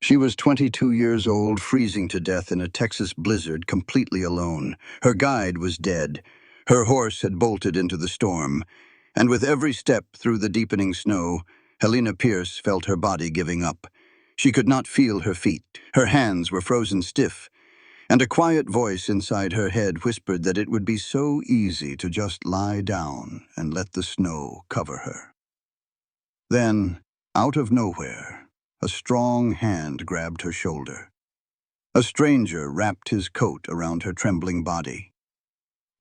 She was 22 years old, freezing to death in a Texas blizzard, completely alone. Her guide was dead. Her horse had bolted into the storm. And with every step through the deepening snow, Helena Pierce felt her body giving up. She could not feel her feet. Her hands were frozen stiff. And a quiet voice inside her head whispered that it would be so easy to just lie down and let the snow cover her. Then, out of nowhere, a strong hand grabbed her shoulder. A stranger wrapped his coat around her trembling body.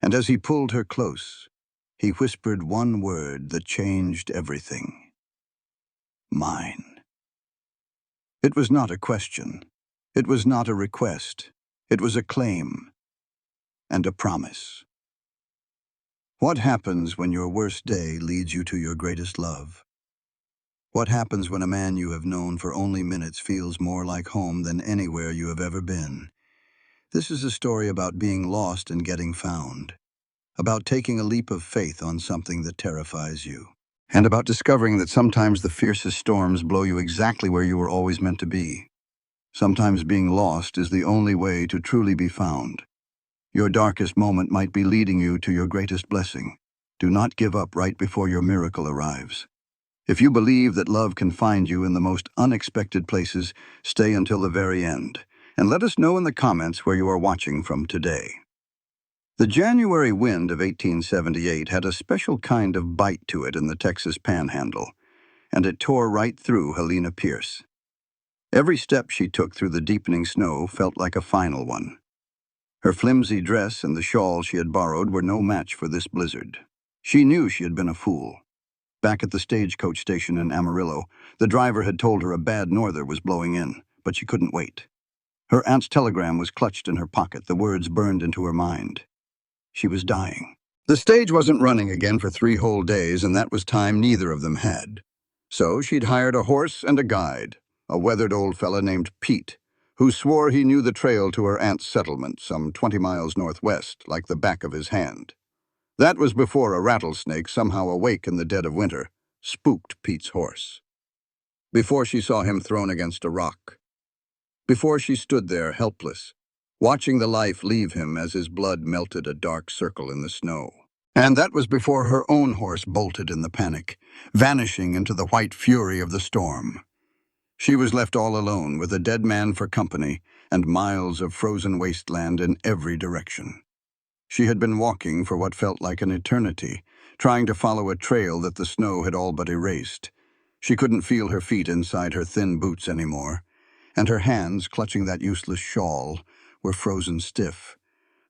And as he pulled her close, he whispered one word that changed everything. Mine. It was not a question. It was not a request. It was a claim and a promise. What happens when your worst day leads you to your greatest love? What happens when a man you have known for only minutes feels more like home than anywhere you have ever been? This is a story about being lost and getting found, about taking a leap of faith on something that terrifies you, and about discovering that sometimes the fiercest storms blow you exactly where you were always meant to be. Sometimes being lost is the only way to truly be found. Your darkest moment might be leading you to your greatest blessing. Do not give up right before your miracle arrives. If you believe that love can find you in the most unexpected places, stay until the very end, and let us know in the comments where you are watching from today. The January wind of 1878 had a special kind of bite to it in the Texas Panhandle, and it tore right through Helena Pierce. Every step she took through the deepening snow felt like a final one. Her flimsy dress and the shawl she had borrowed were no match for this blizzard. She knew she had been a fool. Back at the stagecoach station in Amarillo, the driver had told her a bad norther was blowing in, but she couldn't wait. Her aunt's telegram was clutched in her pocket, the words burned into her mind. She was dying. The stage wasn't running again for 3 whole days, and that was time neither of them had. So she'd hired a horse and a guide, a weathered old fella named Pete, who swore he knew the trail to her aunt's settlement, some 20 miles northwest, like the back of his hand. That was before a rattlesnake, somehow awake in the dead of winter, spooked Pete's horse. Before she saw him thrown against a rock. Before she stood there helpless, watching the life leave him as his blood melted a dark circle in the snow. And that was before her own horse bolted in the panic, vanishing into the white fury of the storm. She was left all alone with a dead man for company and miles of frozen wasteland in every direction. She had been walking for what felt like an eternity, trying to follow a trail that the snow had all but erased. She couldn't feel her feet inside her thin boots anymore, and her hands, clutching that useless shawl, were frozen stiff.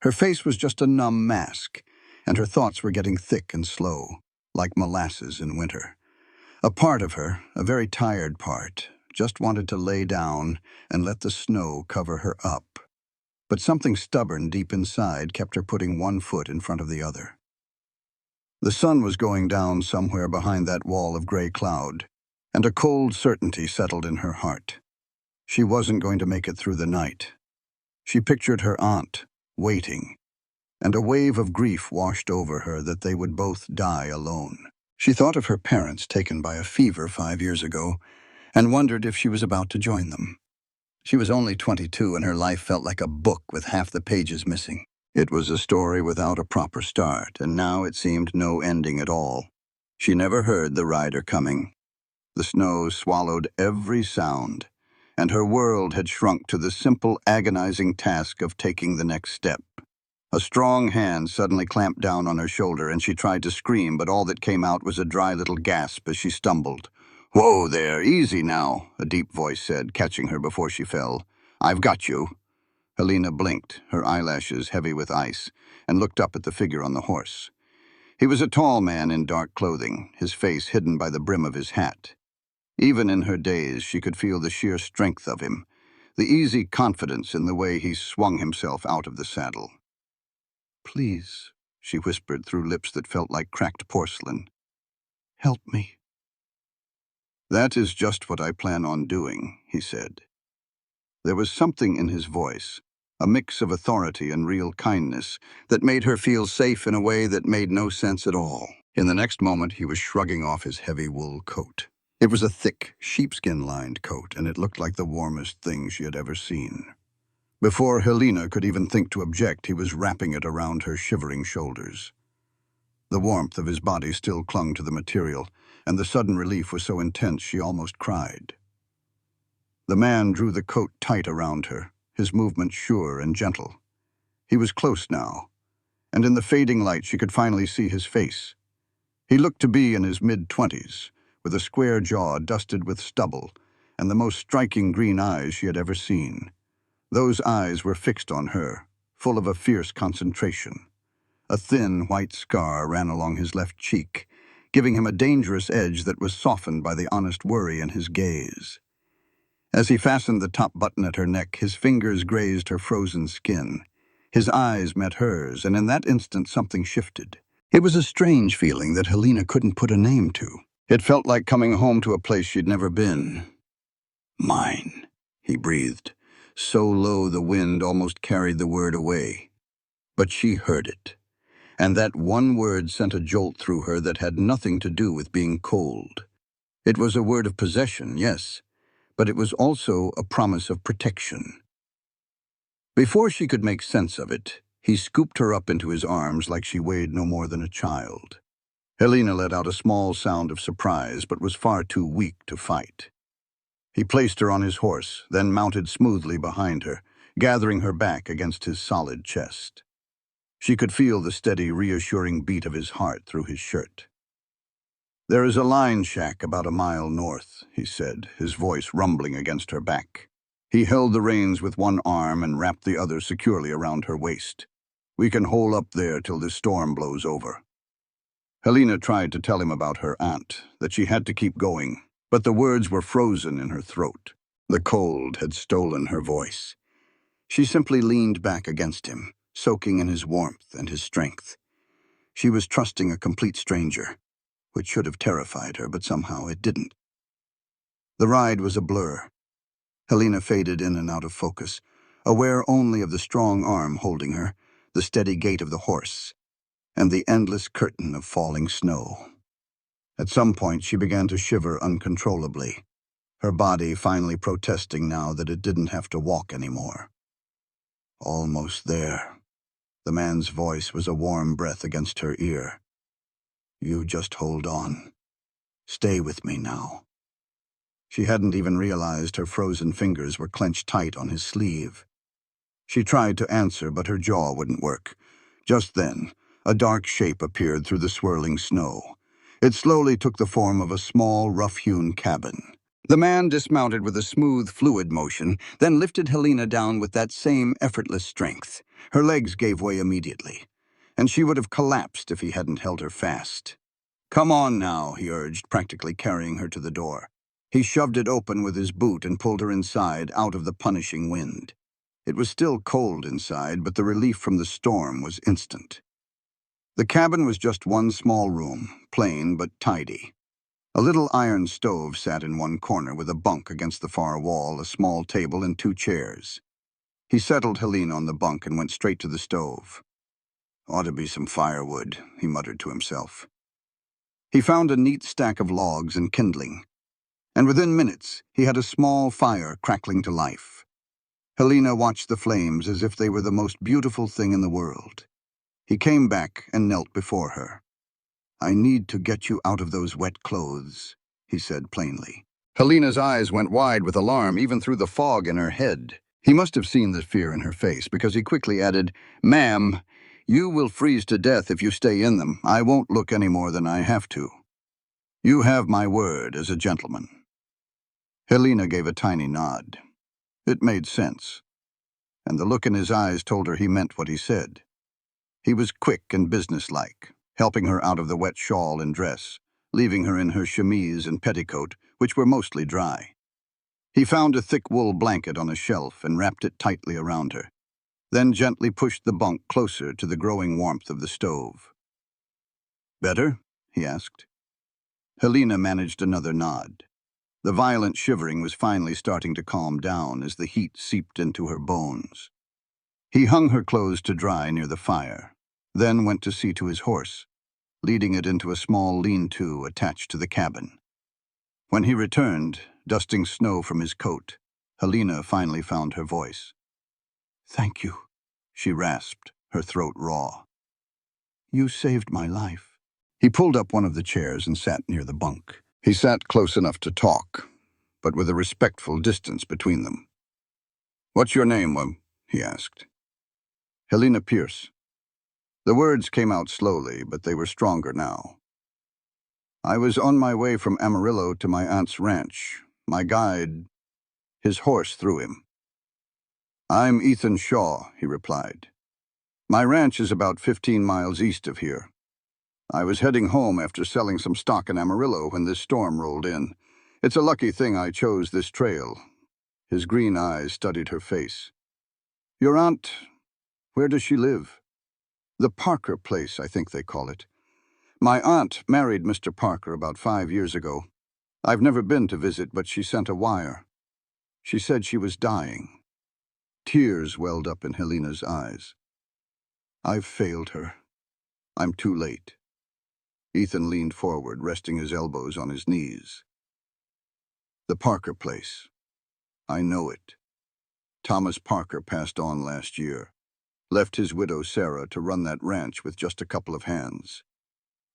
Her face was just a numb mask, and her thoughts were getting thick and slow, like molasses in winter. A part of her, a very tired part, just wanted to lay down and let the snow cover her up. But something stubborn deep inside kept her putting one foot in front of the other. The sun was going down somewhere behind that wall of gray cloud, and a cold certainty settled in her heart. She wasn't going to make it through the night. She pictured her aunt, waiting, and a wave of grief washed over her that they would both die alone. She thought of her parents taken by a fever 5 years ago, and wondered if she was about to join them. She was only 22, and her life felt like a book with half the pages missing. It was a story without a proper start, and now it seemed no ending at all. She never heard the rider coming. The snow swallowed every sound, and her world had shrunk to the simple, agonizing task of taking the next step. A strong hand suddenly clamped down on her shoulder, and she tried to scream, but all that came out was a dry little gasp as she stumbled. "Whoa there, easy now," a deep voice said, catching her before she fell. "I've got you." Helena blinked, her eyelashes heavy with ice, and looked up at the figure on the horse. He was a tall man in dark clothing, his face hidden by the brim of his hat. Even in her daze, she could feel the sheer strength of him, the easy confidence in the way he swung himself out of the saddle. "Please," she whispered through lips that felt like cracked porcelain. "Help me." "That is just what I plan on doing," he said. There was something in his voice, a mix of authority and real kindness, that made her feel safe in a way that made no sense at all. In the next moment, he was shrugging off his heavy wool coat. It was a thick, sheepskin-lined coat, and it looked like the warmest thing she had ever seen. Before Helena could even think to object, he was wrapping it around her shivering shoulders. The warmth of his body still clung to the material, and the sudden relief was so intense she almost cried. The man drew the coat tight around her, his movement sure and gentle. He was close now, and in the fading light she could finally see his face. He looked to be in his mid-20s, with a square jaw dusted with stubble, and the most striking green eyes she had ever seen. Those eyes were fixed on her, full of a fierce concentration. A thin, white scar ran along his left cheek, giving him a dangerous edge that was softened by the honest worry in his gaze. As he fastened the top button at her neck, his fingers grazed her frozen skin. His eyes met hers, and in that instant something shifted. It was a strange feeling that Helena couldn't put a name to. It felt like coming home to a place she'd never been. "Mine," he breathed, so low the wind almost carried the word away. But she heard it, and that one word sent a jolt through her that had nothing to do with being cold. It was a word of possession, yes, but it was also a promise of protection. Before she could make sense of it, he scooped her up into his arms like she weighed no more than a child. Helena let out a small sound of surprise, but was far too weak to fight. He placed her on his horse, then mounted smoothly behind her, gathering her back against his solid chest. She could feel the steady, reassuring beat of his heart through his shirt. "There is a line shack about a mile north," he said, his voice rumbling against her back. He held the reins with one arm and wrapped the other securely around her waist. "We can hole up there till this storm blows over." Helena tried to tell him about her aunt, that she had to keep going, but the words were frozen in her throat. The cold had stolen her voice. She simply leaned back against him, soaking in his warmth and his strength. She was trusting a complete stranger, which should have terrified her, but somehow it didn't. The ride was a blur. Helena faded in and out of focus, aware only of the strong arm holding her, the steady gait of the horse, and the endless curtain of falling snow. At some point, she began to shiver uncontrollably, her body finally protesting now that it didn't have to walk anymore. "Almost there." The man's voice was a warm breath against her ear. "You just hold on. Stay with me now." She hadn't even realized her frozen fingers were clenched tight on his sleeve. She tried to answer, but her jaw wouldn't work. Just then, a dark shape appeared through the swirling snow. It slowly took the form of a small, rough-hewn cabin. The man dismounted with a smooth, fluid motion, then lifted Helena down with that same effortless strength. Her legs gave way immediately, and she would have collapsed if he hadn't held her fast. "Come on now," he urged, practically carrying her to the door. He shoved it open with his boot and pulled her inside, out of the punishing wind. It was still cold inside, but the relief from the storm was instant. The cabin was just one small room, plain but tidy. A little iron stove sat in one corner with a bunk against the far wall, a small table, and 2 chairs. He settled Helena on the bunk and went straight to the stove. "Ought to be some firewood," he muttered to himself. He found a neat stack of logs and kindling, and within minutes he had a small fire crackling to life. Helena watched the flames as if they were the most beautiful thing in the world. He came back and knelt before her. "I need to get you out of those wet clothes," he said plainly. Helena's eyes went wide with alarm, even through the fog in her head. He must have seen the fear in her face, because he quickly added, "Ma'am, you will freeze to death if you stay in them. I won't look any more than I have to. You have my word as a gentleman." Helena gave a tiny nod. It made sense, and the look in his eyes told her he meant what he said. He was quick and businesslike, helping her out of the wet shawl and dress, leaving her in her chemise and petticoat, which were mostly dry. He found a thick wool blanket on a shelf and wrapped it tightly around her, then gently pushed the bunk closer to the growing warmth of the stove. "Better?" he asked. Helena managed another nod. The violent shivering was finally starting to calm down as the heat seeped into her bones. He hung her clothes to dry near the fire, then went to see to his horse, leading it into a small lean-to attached to the cabin. When he returned, dusting snow from his coat, Helena finally found her voice. "Thank you," she rasped, her throat raw. "You saved my life." He pulled up one of the chairs and sat near the bunk. He sat close enough to talk, but with a respectful distance between them. "What's your name, he asked. "Helena Pierce." The words came out slowly, but they were stronger now. "I was on my way from Amarillo to my aunt's ranch. My guide, his horse threw him." "I'm Ethan Shaw," he replied. "My ranch is about 15 miles east of here. I was heading home after selling some stock in Amarillo when this storm rolled in. It's a lucky thing I chose this trail." His green eyes studied her face. "Your aunt, where does she live?" "The Parker place, I think they call it. My aunt married Mr. Parker about 5 years ago. I've never been to visit, but she sent a wire. She said she was dying." Tears welled up in Helena's eyes. "I've failed her. I'm too late." Ethan leaned forward, resting his elbows on his knees. "The Parker place. I know it. Thomas Parker passed on last year. Left his widow Sarah to run that ranch with just a couple of hands."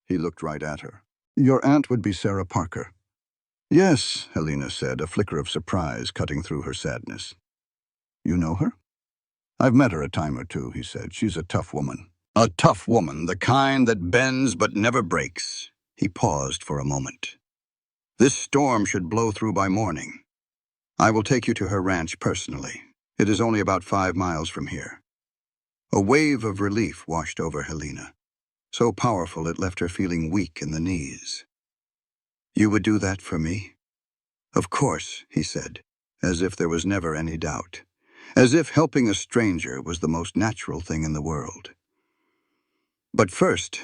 He looked right at her. "Your aunt would be Sarah Parker?" "Yes," Helena said, a flicker of surprise cutting through her sadness. "You know her?" "I've met her a time or two," he said. "She's a tough woman." "A tough woman, the kind that bends but never breaks." He paused for a moment. "This storm should blow through by morning. I will take you to her ranch personally. It is only about 5 miles from here." A wave of relief washed over Helena, so powerful it left her feeling weak in the knees. "You would do that for me?" "Of course," he said, as if there was never any doubt, as if helping a stranger was the most natural thing in the world. "But first,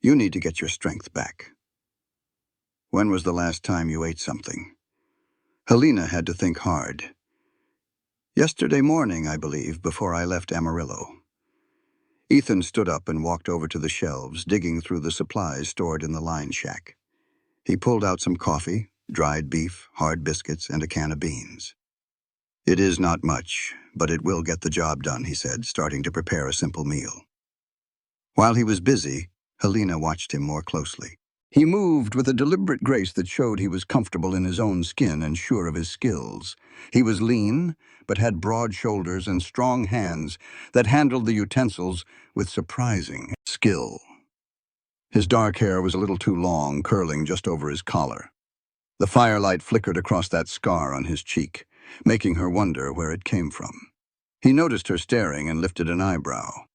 you need to get your strength back." "When was the last time you ate something?" Helena had to think hard. "Yesterday morning, I believe, before I left Amarillo." Ethan stood up and walked over to the shelves, digging through the supplies stored in the line shack. He pulled out some coffee, dried beef, hard biscuits, and a can of beans. "It is not much, but it will get the job done," he said, starting to prepare a simple meal. While he was busy, Helena watched him more closely. He moved with a deliberate grace that showed he was comfortable in his own skin and sure of his skills. He was lean, but had broad shoulders and strong hands that handled the utensils with surprising skill. His dark hair was a little too long, curling just over his collar. The firelight flickered across that scar on his cheek, making her wonder where it came from. He noticed her staring and lifted an eyebrow.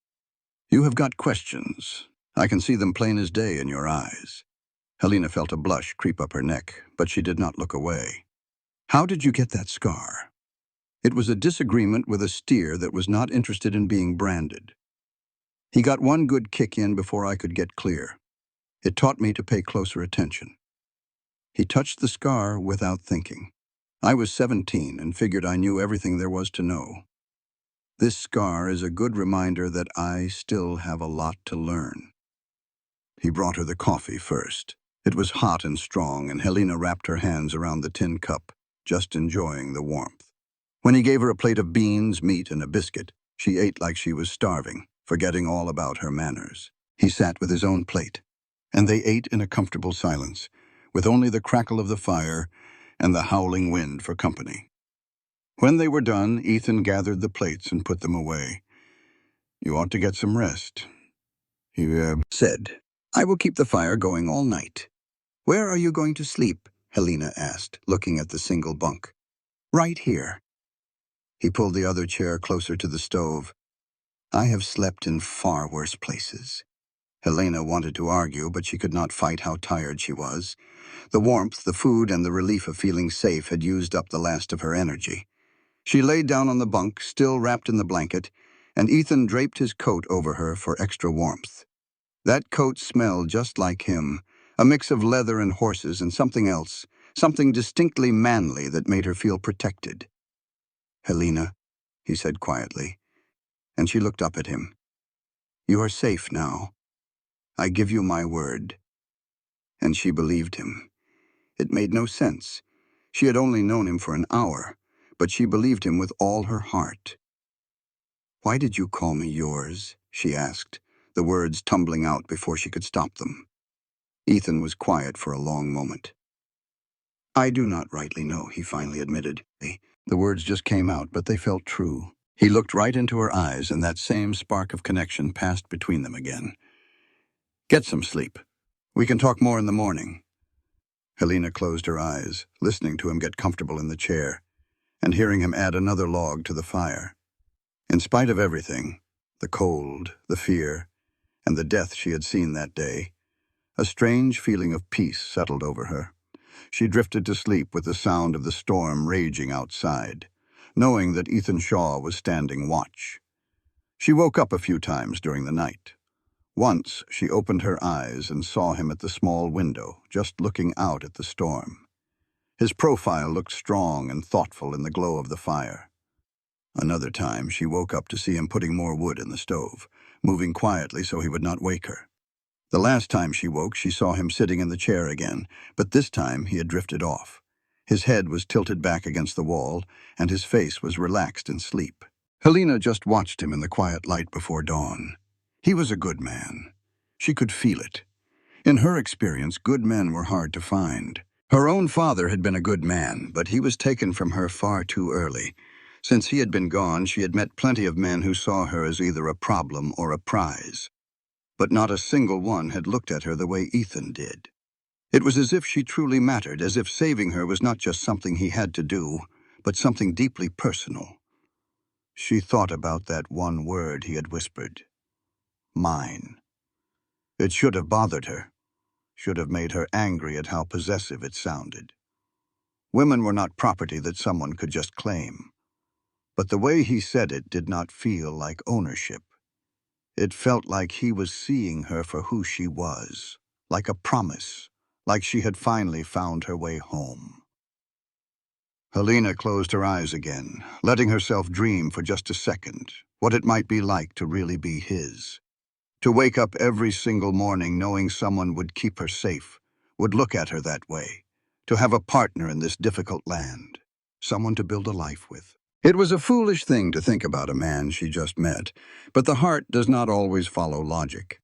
"You have got questions. I can see them plain as day in your eyes." Helena felt a blush creep up her neck, but she did not look away. "How did you get that scar?" "It was a disagreement with a steer that was not interested in being branded. He got one good kick in before I could get clear. It taught me to pay closer attention." He touched the scar without thinking. "I was 17 and figured I knew everything there was to know. This scar is a good reminder that I still have a lot to learn." He brought her the coffee first. It was hot and strong, and Helena wrapped her hands around the tin cup, just enjoying the warmth. When he gave her a plate of beans, meat, and a biscuit, she ate like she was starving, forgetting all about her manners. He sat with his own plate, and they ate in a comfortable silence, with only the crackle of the fire and the howling wind for company. When they were done, Ethan gathered the plates and put them away. "You ought to get some rest," he said. "I will keep the fire going all night." "Where are you going to sleep?" Helena asked, looking at the single bunk. "Right here." He pulled the other chair closer to the stove. "I have slept in far worse places." Helena wanted to argue, but she could not fight how tired she was. The warmth, the food, and the relief of feeling safe had used up the last of her energy. She laid down on the bunk, still wrapped in the blanket, and Ethan draped his coat over her for extra warmth. That coat smelled just like him, a mix of leather and horses and something else, something distinctly manly that made her feel protected. "Helena," he said quietly, and she looked up at him. "You are safe now. I give you my word." And she believed him. It made no sense. She had only known him for an hour, but she believed him with all her heart. "Why did you call me yours?" she asked, the words tumbling out before she could stop them. Ethan was quiet for a long moment. "I do not rightly know," he finally admitted. The words just came out, but they felt true. He looked right into her eyes, and that same spark of connection passed between them again. "Get some sleep. We can talk more in the morning." Helena closed her eyes, listening to him get comfortable in the chair, and hearing him add another log to the fire. In spite of everything, the cold, the fear, and the death she had seen that day, a strange feeling of peace settled over her. She drifted to sleep with the sound of the storm raging outside, knowing that Ethan Shaw was standing watch. She woke up a few times during the night. Once she opened her eyes and saw him at the small window, just looking out at the storm. His profile looked strong and thoughtful in the glow of the fire. Another time she woke up to see him putting more wood in the stove, moving quietly so he would not wake her. The last time she woke, she saw him sitting in the chair again, but this time he had drifted off. His head was tilted back against the wall, and his face was relaxed in sleep. Helena just watched him in the quiet light before dawn. He was a good man. She could feel it. In her experience, good men were hard to find. Her own father had been a good man, but he was taken from her far too early. Since he had been gone, she had met plenty of men who saw her as either a problem or a prize. But not a single one had looked at her the way Ethan did. It was as if she truly mattered, as if saving her was not just something he had to do, but something deeply personal. She thought about that one word he had whispered. Mine. It should have bothered her, should have made her angry at how possessive it sounded. Women were not property that someone could just claim. But the way he said it did not feel like ownership. It felt like he was seeing her for who she was, like a promise, like she had finally found her way home. Helena closed her eyes again, letting herself dream for just a second what it might be like to really be his. To wake up every single morning knowing someone would keep her safe, would look at her that way. To have a partner in this difficult land, someone to build a life with. It was a foolish thing to think about a man she just met, but the heart does not always follow logic.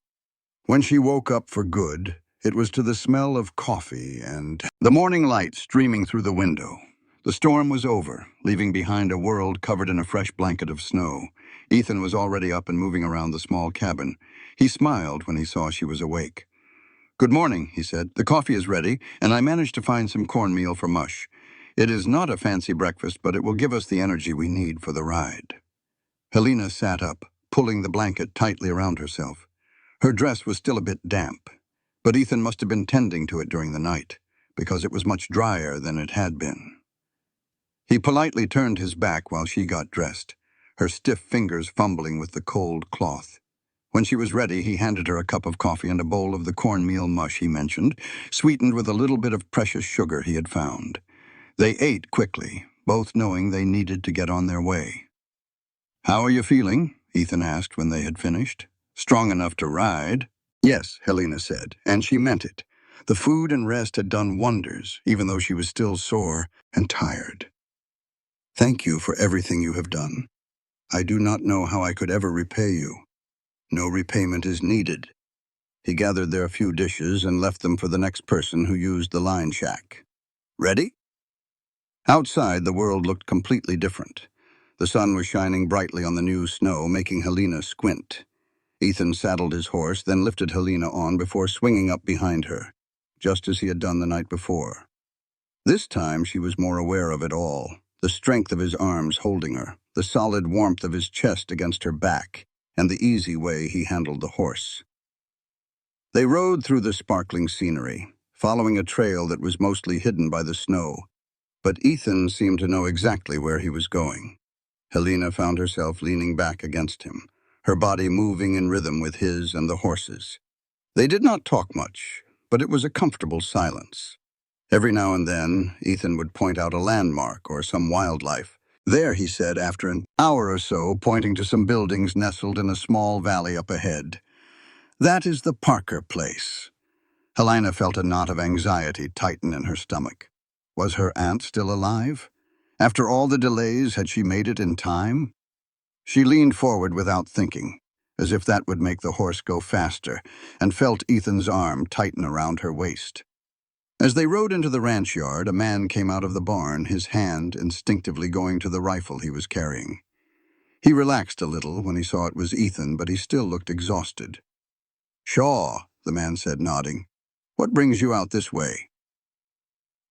When she woke up for good, it was to the smell of coffee and the morning light streaming through the window. The storm was over, leaving behind a world covered in a fresh blanket of snow. Ethan was already up and moving around the small cabin. He smiled when he saw she was awake. "Good morning," he said. "The coffee is ready, and I managed to find some cornmeal for mush. It is not a fancy breakfast, but it will give us the energy we need for the ride." Helena sat up, pulling the blanket tightly around herself. Her dress was still a bit damp, but Ethan must have been tending to it during the night, because it was much drier than it had been. He politely turned his back while she got dressed, her stiff fingers fumbling with the cold cloth. When she was ready, he handed her a cup of coffee and a bowl of the cornmeal mush he mentioned, sweetened with a little bit of precious sugar he had found. They ate quickly, both knowing they needed to get on their way. "How are you feeling?" Ethan asked when they had finished. "Strong enough to ride?" "Yes," Helena said, and she meant it. The food and rest had done wonders, even though she was still sore and tired. "Thank you for everything you have done. I do not know how I could ever repay you. No repayment is needed." He gathered their few dishes and left them for the next person who used the line shack. "Ready?" Outside, the world looked completely different. The sun was shining brightly on the new snow, making Helena squint. Ethan saddled his horse, then lifted Helena on before swinging up behind her, just as he had done the night before. This time she was more aware of it all, the strength of his arms holding her, the solid warmth of his chest against her back, and the easy way he handled the horse. They rode through the sparkling scenery, following a trail that was mostly hidden by the snow, but Ethan seemed to know exactly where he was going. Helena found herself leaning back against him, her body moving in rhythm with his and the horse's. They did not talk much, but it was a comfortable silence. Every now and then, Ethan would point out a landmark or some wildlife. "There," he said after an hour or so, pointing to some buildings nestled in a small valley up ahead. "That is the Parker place." Helena felt a knot of anxiety tighten in her stomach. Was her aunt still alive? After all the delays, had she made it in time? She leaned forward without thinking, as if that would make the horse go faster, and felt Ethan's arm tighten around her waist. As they rode into the ranch yard, a man came out of the barn, his hand instinctively going to the rifle he was carrying. He relaxed a little when he saw it was Ethan, but he still looked exhausted. "Shaw," the man said, nodding. "What brings you out this way?"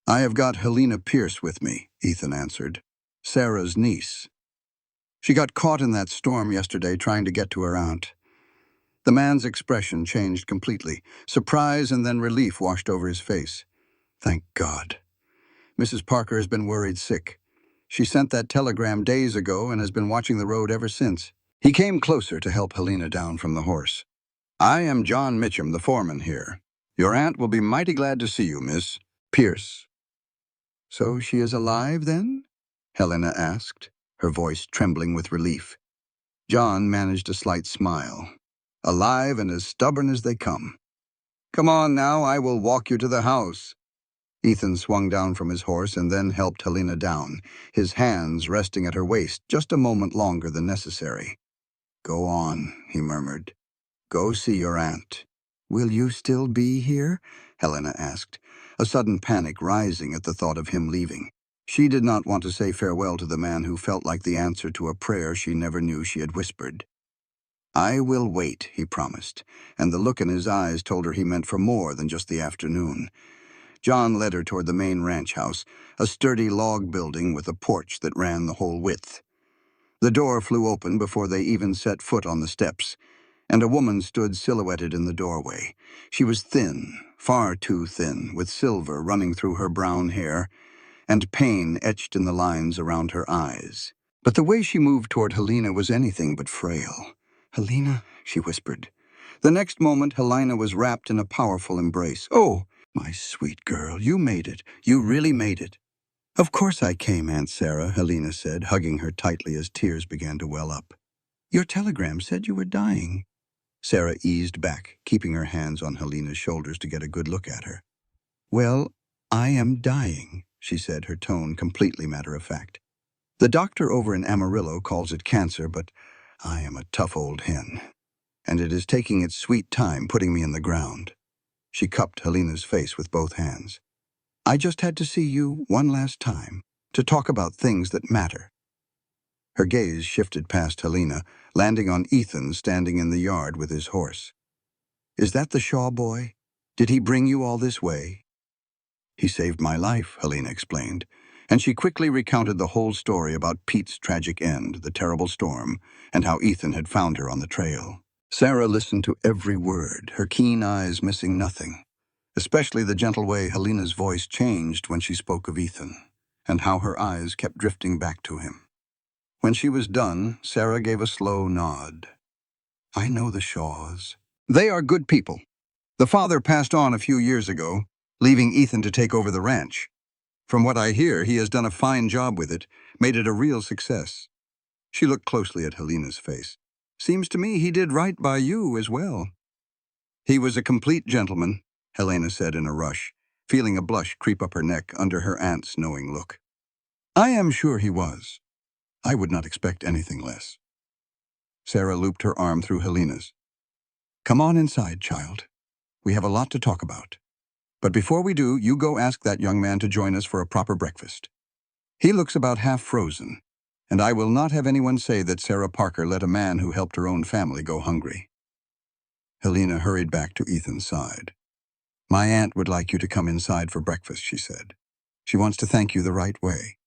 "I have got Helena Pierce with me," Ethan answered. "Sarah's niece. She got caught in that storm yesterday trying to get to her aunt." The man's expression changed completely. Surprise and then relief washed over his face. "Thank God. Mrs. Parker has been worried sick. She sent that telegram days ago and has been watching the road ever since." He came closer to help Helena down from the horse. "I am John Mitchum, the foreman here. Your aunt will be mighty glad to see you, Miss Pierce." "So she is alive, then?" Helena asked, her voice trembling with relief. John managed a slight smile. "Alive and as stubborn as they come. Come on now, I will walk you to the house." Ethan swung down from his horse and then helped Helena down, his hands resting at her waist just a moment longer than necessary. "Go on," he murmured. "Go see your aunt." "Will you still be here?" Helena asked, a sudden panic rising at the thought of him leaving. She did not want to say farewell to the man who felt like the answer to a prayer she never knew she had whispered. "I will wait," he promised, and the look in his eyes told her he meant for more than just the afternoon. John led her toward the main ranch house, a sturdy log building with a porch that ran the whole width. The door flew open before they even set foot on the steps, and a woman stood silhouetted in the doorway. She was thin, far too thin, with silver running through her brown hair, and pain etched in the lines around her eyes. But the way she moved toward Helena was anything but frail. "Helena," she whispered. The next moment, Helena was wrapped in a powerful embrace. "Oh, my sweet girl, you made it. You really made it." "Of course I came, Aunt Sarah," Helena said, hugging her tightly as tears began to well up. "Your telegram said you were dying." Sarah eased back, keeping her hands on Helena's shoulders to get a good look at her. "Well, I am dying," she said, her tone completely matter-of-fact. "The doctor over in Amarillo calls it cancer, but I am a tough old hen, and it is taking its sweet time putting me in the ground." She cupped Helena's face with both hands. "I just had to see you one last time, to talk about things that matter." Her gaze shifted past Helena, landing on Ethan standing in the yard with his horse. "Is that the Shaw boy? Did he bring you all this way?" "He saved my life," Helena explained, and she quickly recounted the whole story about Pete's tragic end, the terrible storm, and how Ethan had found her on the trail. Sarah listened to every word, her keen eyes missing nothing, especially the gentle way Helena's voice changed when she spoke of Ethan, and how her eyes kept drifting back to him. When she was done, Sarah gave a slow nod. "I know the Shaws. They are good people. The father passed on a few years ago, leaving Ethan to take over the ranch. From what I hear, he has done a fine job with it, made it a real success." She looked closely at Helena's face. "Seems to me he did right by you as well." "He was a complete gentleman," Helena said in a rush, feeling a blush creep up her neck under her aunt's knowing look. "I am sure he was. I would not expect anything less." Sarah looped her arm through Helena's. "Come on inside, child. We have a lot to talk about. But before we do, you go ask that young man to join us for a proper breakfast. He looks about half frozen, and I will not have anyone say that Sarah Parker let a man who helped her own family go hungry." Helena hurried back to Ethan's side. "My aunt would like you to come inside for breakfast," she said. "She wants to thank you the right way."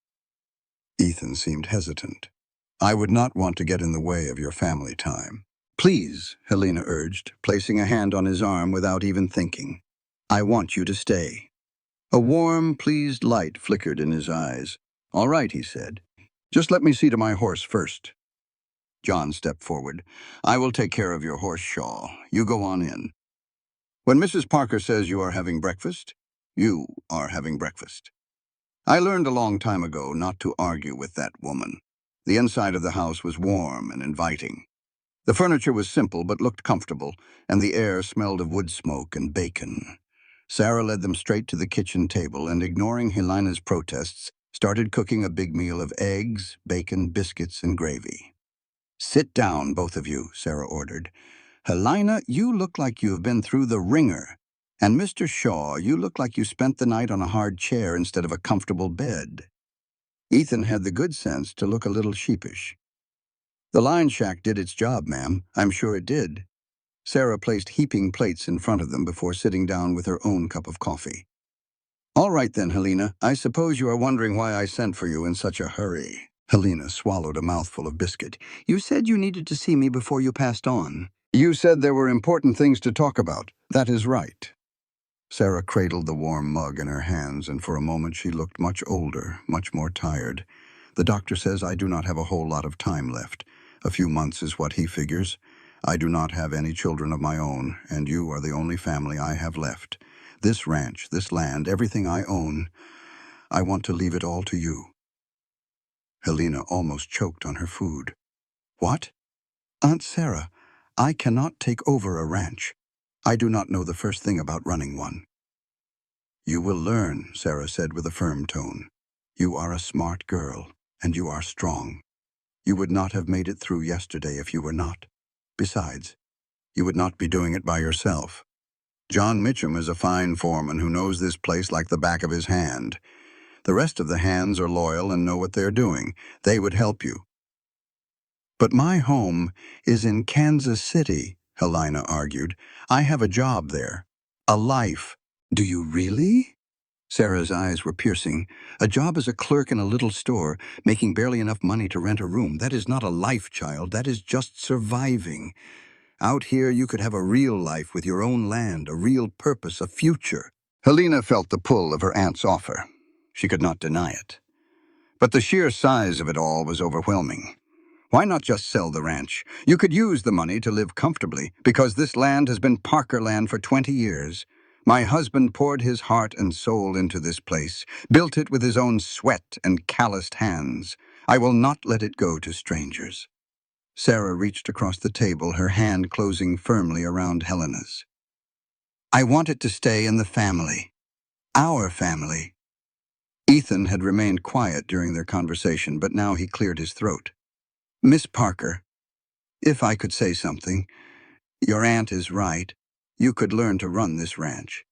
Ethan seemed hesitant. "I would not want to get in the way of your family time." "Please," Helena urged, placing a hand on his arm without even thinking. "I want you to stay." A warm, pleased light flickered in his eyes. "All right," he said. "Just let me see to my horse first." John stepped forward. "I will take care of your horse, Shaw. You go on in. When Mrs. Parker says you are having breakfast, you are having breakfast. I learned a long time ago not to argue with that woman." The inside of the house was warm and inviting. The furniture was simple but looked comfortable, and the air smelled of wood smoke and bacon. Sarah led them straight to the kitchen table and, ignoring Helena's protests, started cooking a big meal of eggs, bacon, biscuits, and gravy. "Sit down, both of you," Sarah ordered. "Helena, you look like you have been through the ringer. And Mr. Shaw, you look like you spent the night on a hard chair instead of a comfortable bed." Ethan had the good sense to look a little sheepish. "The line shack did its job, ma'am. I'm sure it did." Sarah placed heaping plates in front of them before sitting down with her own cup of coffee. "All right then, Helena. I suppose you are wondering why I sent for you in such a hurry." Helena swallowed a mouthful of biscuit. "You said you needed to see me before you passed on." "You said there were important things to talk about. That is right." Sarah cradled the warm mug in her hands, and for a moment she looked much older, much more tired. "The doctor says I do not have a whole lot of time left. A few months is what he figures. I do not have any children of my own, and you are the only family I have left. This ranch, this land, everything I own, I want to leave it all to you." Helena almost choked on her food. "What?" "Aunt Sarah, I cannot take over a ranch. I do not know the first thing about running one." "You will learn," Sarah said with a firm tone. "You are a smart girl, and you are strong. You would not have made it through yesterday if you were not. Besides, you would not be doing it by yourself. John Mitchum is a fine foreman who knows this place like the back of his hand. The rest of the hands are loyal and know what they're doing. They would help you." "But my home is in Kansas City," Helena argued. "I have a job there. A life." "Do you really?" Sarah's eyes were piercing. "A job as a clerk in a little store, making barely enough money to rent a room. That is not a life, child. That is just surviving. Out here, you could have a real life with your own land, a real purpose, a future." Helena felt the pull of her aunt's offer. She could not deny it. But the sheer size of it all was overwhelming. Why not just sell the ranch? You could use the money to live comfortably, because this land has been Parker land for 20 years. My husband poured his heart and soul into this place, built it with his own sweat and calloused hands. I will not let it go to strangers." Sarah reached across the table, her hand closing firmly around Helena's. "I want it to stay in the family. Our family." Ethan had remained quiet during their conversation, but now he cleared his throat. "Miss Parker, if I could say something, your aunt is right. You could learn to run this ranch.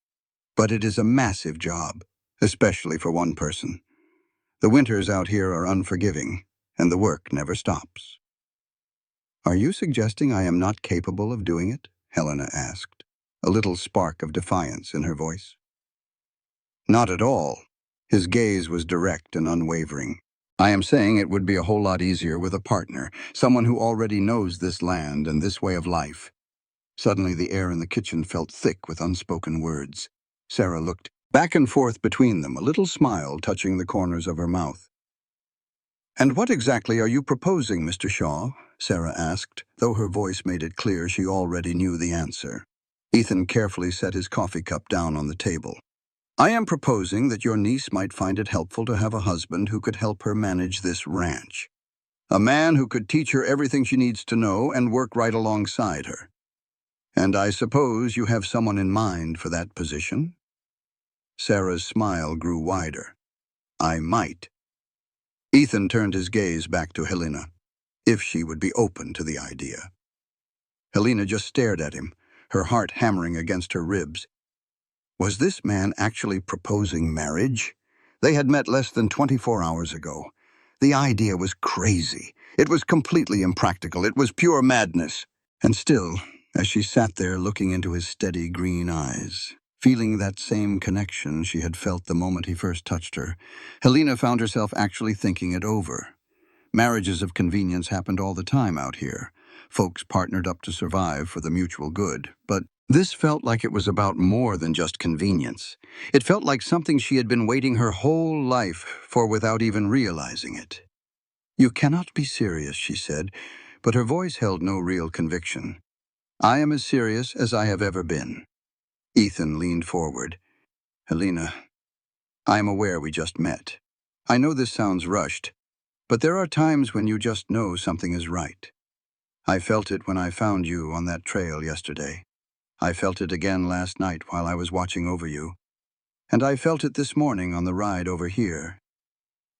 But it is a massive job, especially for one person. The winters out here are unforgiving, and the work never stops." "Are you suggesting I am not capable of doing it?" Helena asked, a little spark of defiance in her voice. "Not at all." His gaze was direct and unwavering. "I am saying it would be a whole lot easier with a partner, someone who already knows this land and this way of life." Suddenly the air in the kitchen felt thick with unspoken words. Sarah looked back and forth between them, a little smile touching the corners of her mouth. "And what exactly are you proposing, Mr. Shaw?" Sarah asked, though her voice made it clear she already knew the answer. Ethan carefully set his coffee cup down on the table. "I am proposing that your niece might find it helpful to have a husband who could help her manage this ranch. A man who could teach her everything she needs to know and work right alongside her. And I suppose you have someone in mind for that position?" Sarah's smile grew wider. "I might." Ethan turned his gaze back to Helena, if she would be open to the idea. Helena just stared at him, her heart hammering against her ribs. Was this man actually proposing marriage? They had met less than 24 hours ago. The idea was crazy. It was completely impractical. It was pure madness. And still, as she sat there looking into his steady green eyes, feeling that same connection she had felt the moment he first touched her, Helena found herself actually thinking it over. Marriages of convenience happened all the time out here. Folks partnered up to survive for the mutual good, but this felt like it was about more than just convenience. It felt like something she had been waiting her whole life for without even realizing it. "You cannot be serious," she said, but her voice held no real conviction. "I am as serious as I have ever been." Ethan leaned forward. "Helena, I am aware we just met. I know this sounds rushed, but there are times when you just know something is right. I felt it when I found you on that trail yesterday. I felt it again last night while I was watching over you, and I felt it this morning on the ride over here.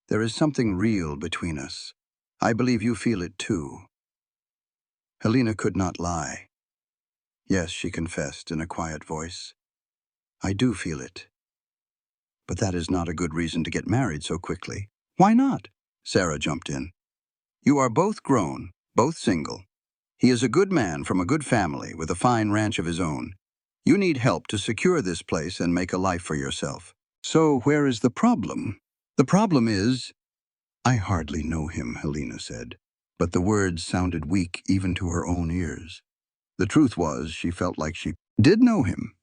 There is something real between us. I believe you feel it too." Helena could not lie. "Yes," she confessed in a quiet voice. "I do feel it. But that is not a good reason to get married so quickly." "Why not?" Sarah jumped in. "You are both grown, both single. He is a good man from a good family with a fine ranch of his own. You need help to secure this place and make a life for yourself. So where is the problem?" "The problem is—" "I hardly know him," Helena said, but the words sounded weak even to her own ears. The truth was, she felt like she did know him.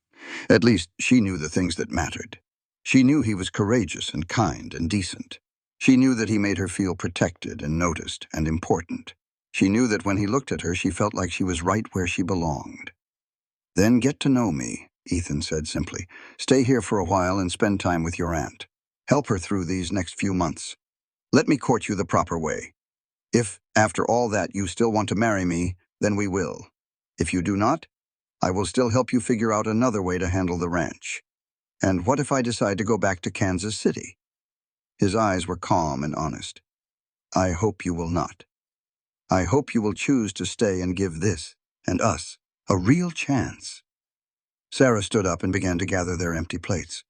At least, she knew the things that mattered. She knew he was courageous and kind and decent. She knew that he made her feel protected and noticed and important. She knew that when he looked at her, she felt like she was right where she belonged. "Then get to know me," Ethan said simply. "Stay here for a while and spend time with your aunt. Help her through these next few months. Let me court you the proper way. If, after all that, you still want to marry me, then we will. If you do not, I will still help you figure out another way to handle the ranch. And what if I decide to go back to Kansas City?" His eyes were calm and honest. "I hope you will not. I hope you will choose to stay and give this, and us, a real chance." Sarah stood up and began to gather their empty plates.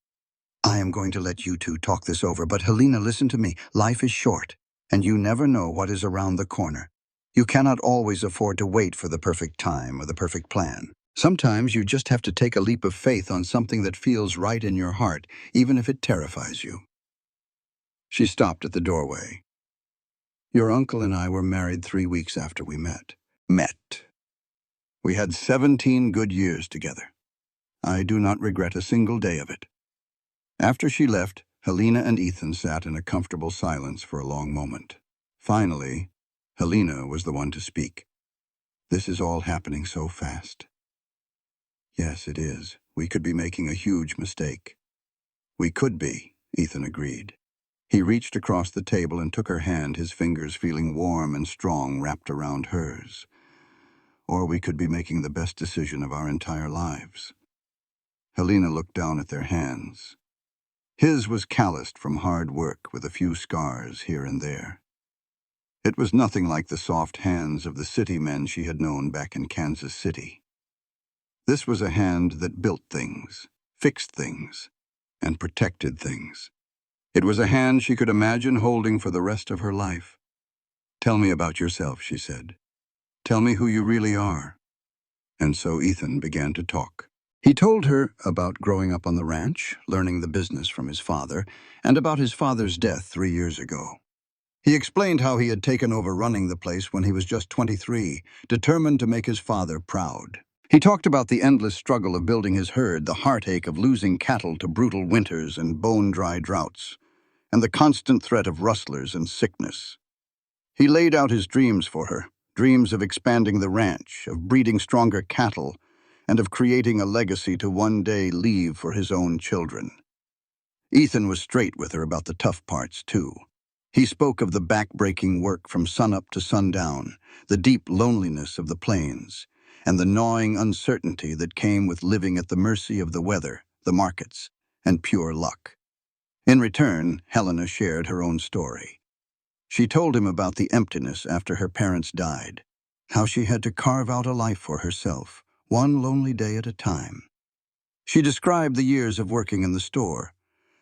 "I am going to let you two talk this over, but Helena, listen to me. Life is short, and you never know what is around the corner. You cannot always afford to wait for the perfect time or the perfect plan. Sometimes you just have to take a leap of faith on something that feels right in your heart, even if it terrifies you." She stopped at the doorway. "Your uncle and I were married 3 weeks after we met. Met. We had 17 good years together. I do not regret a single day of it." After she left, Helena and Ethan sat in a comfortable silence for a long moment. Finally, Helena was the one to speak. "This is all happening so fast." "Yes, it is. We could be making a huge mistake." "We could be," Ethan agreed. He reached across the table and took her hand, his fingers feeling warm and strong wrapped around hers. "Or we could be making the best decision of our entire lives." Helena looked down at their hands. His was calloused from hard work with a few scars here and there. It was nothing like the soft hands of the city men she had known back in Kansas City. This was a hand that built things, fixed things, and protected things. It was a hand she could imagine holding for the rest of her life. "Tell me about yourself," she said. "Tell me who you really are." And so Ethan began to talk. He told her about growing up on the ranch, learning the business from his father, and about his father's death 3 years ago. He explained how he had taken over running the place when he was just 23, determined to make his father proud. He talked about the endless struggle of building his herd, the heartache of losing cattle to brutal winters and bone-dry droughts, and the constant threat of rustlers and sickness. He laid out his dreams for her, dreams of expanding the ranch, of breeding stronger cattle, and of creating a legacy to one day leave for his own children. Ethan was straight with her about the tough parts, too. He spoke of the back-breaking work from sunup to sundown, the deep loneliness of the plains, and the gnawing uncertainty that came with living at the mercy of the weather, the markets, and pure luck. In return, Helena shared her own story. She told him about the emptiness after her parents died, how she had to carve out a life for herself, one lonely day at a time. She described the years of working in the store,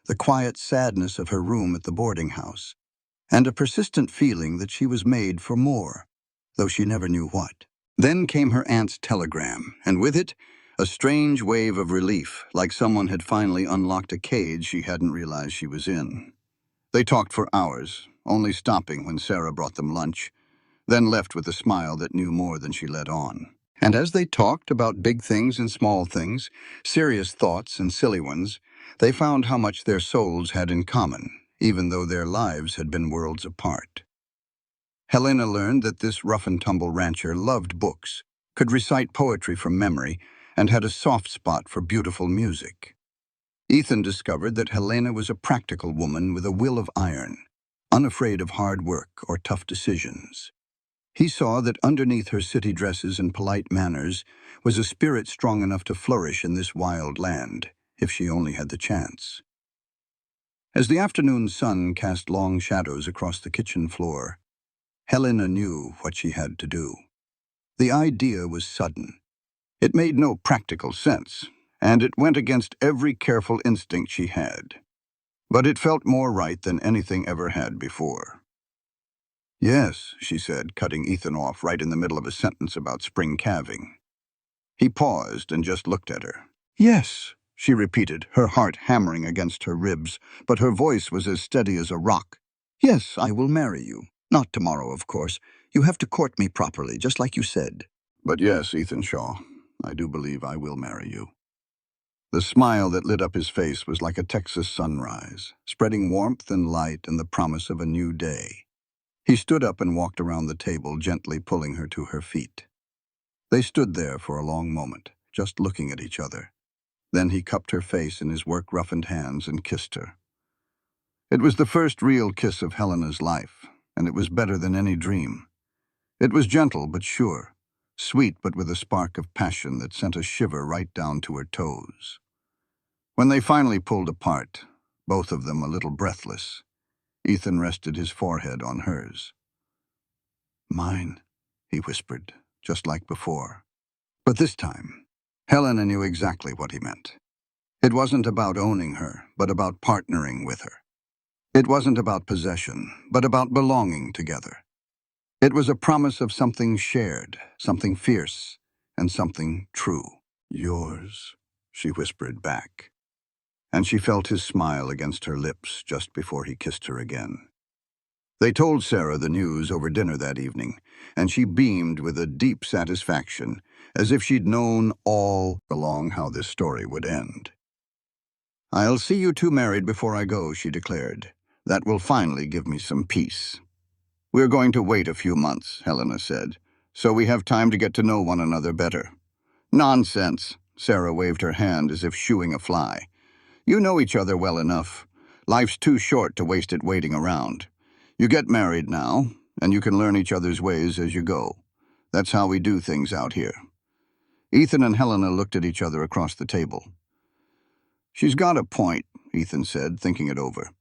the quiet sadness of her room at the boarding house, and a persistent feeling that she was made for more, though she never knew what. Then came her aunt's telegram, and with it, a strange wave of relief, like someone had finally unlocked a cage she hadn't realized she was in. They talked for hours, only stopping when Sarah brought them lunch, then left with a smile that knew more than she let on. And as they talked about big things and small things, serious thoughts and silly ones, they found how much their souls had in common, even though their lives had been worlds apart. Helena learned that this rough-and-tumble rancher loved books, could recite poetry from memory, and had a soft spot for beautiful music. Ethan discovered that Helena was a practical woman with a will of iron, unafraid of hard work or tough decisions. He saw that underneath her city dresses and polite manners was a spirit strong enough to flourish in this wild land, if she only had the chance. As the afternoon sun cast long shadows across the kitchen floor, Helena knew what she had to do. The idea was sudden. It made no practical sense, and it went against every careful instinct she had. But it felt more right than anything ever had before. "Yes," she said, cutting Ethan off right in the middle of a sentence about spring calving. He paused and just looked at her. "Yes," she repeated, her heart hammering against her ribs, but her voice was as steady as a rock. "Yes, I will marry you. Not tomorrow, of course. You have to court me properly, just like you said. But yes, Ethan Shaw, I do believe I will marry you." The smile that lit up his face was like a Texas sunrise, spreading warmth and light and the promise of a new day. He stood up and walked around the table, gently pulling her to her feet. They stood there for a long moment, just looking at each other. Then he cupped her face in his work-roughened hands and kissed her. It was the first real kiss of Helena's life, and it was better than any dream. It was gentle but sure, sweet but with a spark of passion that sent a shiver right down to her toes. When they finally pulled apart, both of them a little breathless, Ethan rested his forehead on hers. "Mine," he whispered, just like before. But this time, Helena knew exactly what he meant. It wasn't about owning her, but about partnering with her. It wasn't about possession, but about belonging together. It was a promise of something shared, something fierce, and something true. "Yours," she whispered back. And she felt his smile against her lips just before he kissed her again. They told Sarah the news over dinner that evening, and she beamed with a deep satisfaction, as if she'd known all along how this story would end. "I'll see you two married before I go," she declared. "That will finally give me some peace." "We're going to wait a few months," Helena said, "so we have time to get to know one another better." "Nonsense," Sarah waved her hand as if shooing a fly. "You know each other well enough. Life's too short to waste it waiting around. You get married now, and you can learn each other's ways as you go. That's how we do things out here." Ethan and Helena looked at each other across the table. "She's got a point," Ethan said, thinking it over.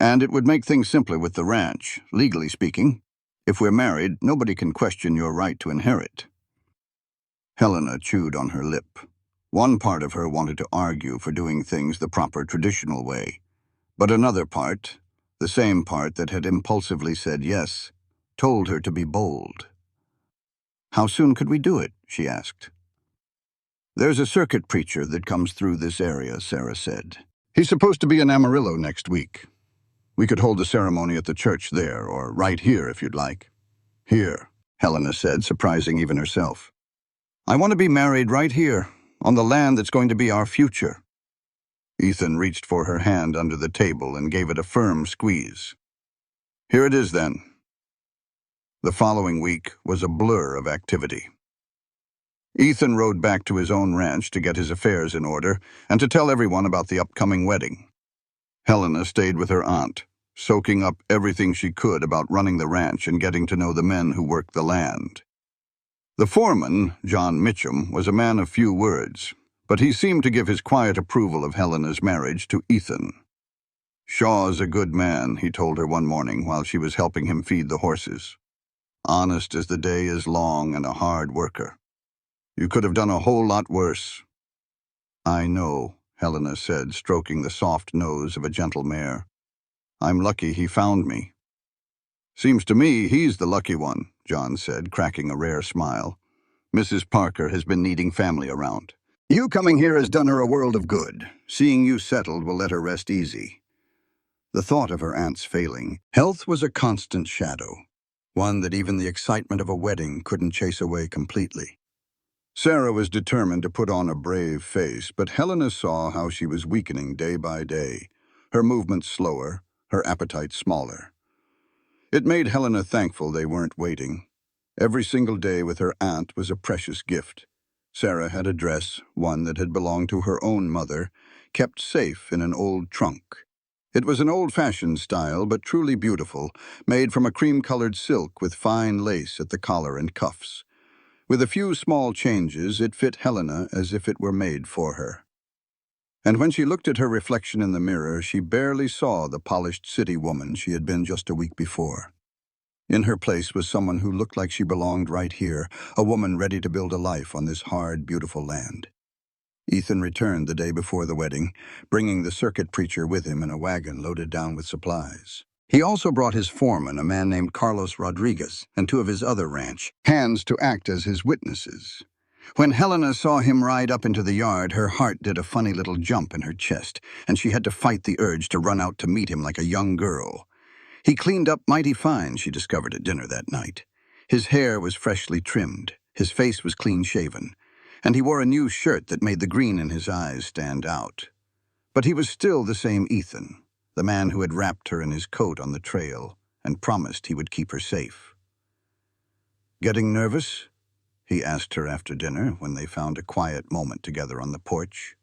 "And it would make things simpler with the ranch, legally speaking. If we're married, nobody can question your right to inherit." Helena chewed on her lip. One part of her wanted to argue for doing things the proper traditional way. But another part, the same part that had impulsively said yes, told her to be bold. "How soon could we do it?" she asked. "There's a circuit preacher that comes through this area," Sarah said. "He's supposed to be in Amarillo next week. We could hold the ceremony at the church there, or right here if you'd like." "Here," Helena said, surprising even herself. "I want to be married right here, on the land that's going to be our future." Ethan reached for her hand under the table and gave it a firm squeeze. "Here it is, then." The following week was a blur of activity. Ethan rode back to his own ranch to get his affairs in order and to tell everyone about the upcoming wedding. Helena stayed with her aunt, soaking up everything she could about running the ranch and getting to know the men who worked the land. The foreman, John Mitchum, was a man of few words, but he seemed to give his quiet approval of Helena's marriage to Ethan. "Shaw's a good man," he told her one morning while she was helping him feed the horses. "Honest as the day is long and a hard worker. You could have done a whole lot worse." "I know," Helena said, stroking the soft nose of a gentle mare. "I'm lucky he found me." "Seems to me he's the lucky one," John said, cracking a rare smile. "Mrs. Parker has been needing family around. You coming here has done her a world of good. Seeing you settled will let her rest easy." The thought of her aunt's failing health was a constant shadow, one that even the excitement of a wedding couldn't chase away completely. Sarah was determined to put on a brave face, but Helena saw how she was weakening day by day, her movements slower, her appetite smaller. It made Helena thankful they weren't waiting. Every single day with her aunt was a precious gift. Sarah had a dress, one that had belonged to her own mother, kept safe in an old trunk. It was an old-fashioned style, but truly beautiful, made from a cream-colored silk with fine lace at the collar and cuffs. With a few small changes, it fit Helena as if it were made for her. And when she looked at her reflection in the mirror, she barely saw the polished city woman she had been just a week before. In her place was someone who looked like she belonged right here, a woman ready to build a life on this hard, beautiful land. Ethan returned the day before the wedding, bringing the circuit preacher with him in a wagon loaded down with supplies. He also brought his foreman, a man named Carlos Rodriguez, and two of his other ranch hands to act as his witnesses. When Helena saw him ride up into the yard, her heart did a funny little jump in her chest, and she had to fight the urge to run out to meet him like a young girl. He cleaned up mighty fine, she discovered at dinner that night. His hair was freshly trimmed, his face was clean-shaven, and he wore a new shirt that made the green in his eyes stand out. But he was still the same Ethan, the man who had wrapped her in his coat on the trail and promised he would keep her safe. "Getting nervous?" he asked her after dinner when they found a quiet moment together on the porch.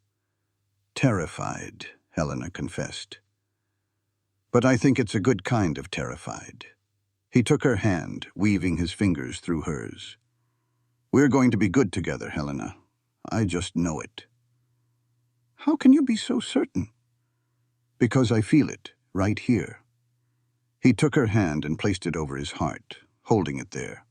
"Terrified," Helena confessed. "But I think it's a good kind of terrified." He took her hand, weaving his fingers through hers. "We're going to be good together, Helena. I just know it." "How can you be so certain?" "Because I feel it, right here." He took her hand and placed it over his heart, holding it there.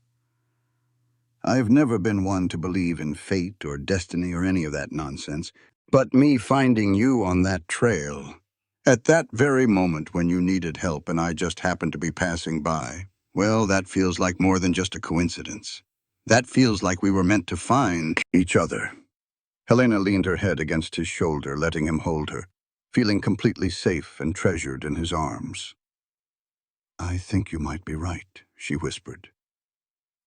"I've never been one to believe in fate or destiny or any of that nonsense, but me finding you on that trail, at that very moment when you needed help and I just happened to be passing by, well, that feels like more than just a coincidence. That feels like we were meant to find each other." Helena leaned her head against his shoulder, letting him hold her, feeling completely safe and treasured in his arms. "I think you might be right," she whispered.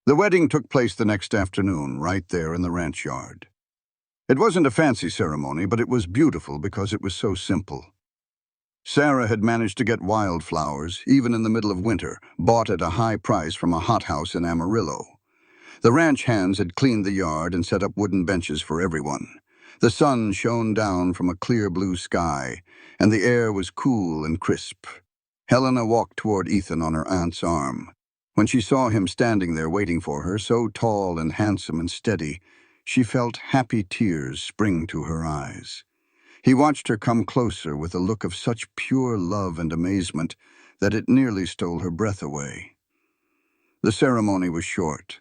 The wedding took place the next afternoon, right there in the ranch yard. It wasn't a fancy ceremony, but it was beautiful because it was so simple. Sarah had managed to get wildflowers, even in the middle of winter, bought at a high price from a hothouse in Amarillo. The ranch hands had cleaned the yard and set up wooden benches for everyone. The sun shone down from a clear blue sky, and the air was cool and crisp. Helena walked toward Ethan on her aunt's arm. When she saw him standing there waiting for her, so tall and handsome and steady, she felt happy tears spring to her eyes. He watched her come closer with a look of such pure love and amazement that it nearly stole her breath away. The ceremony was short.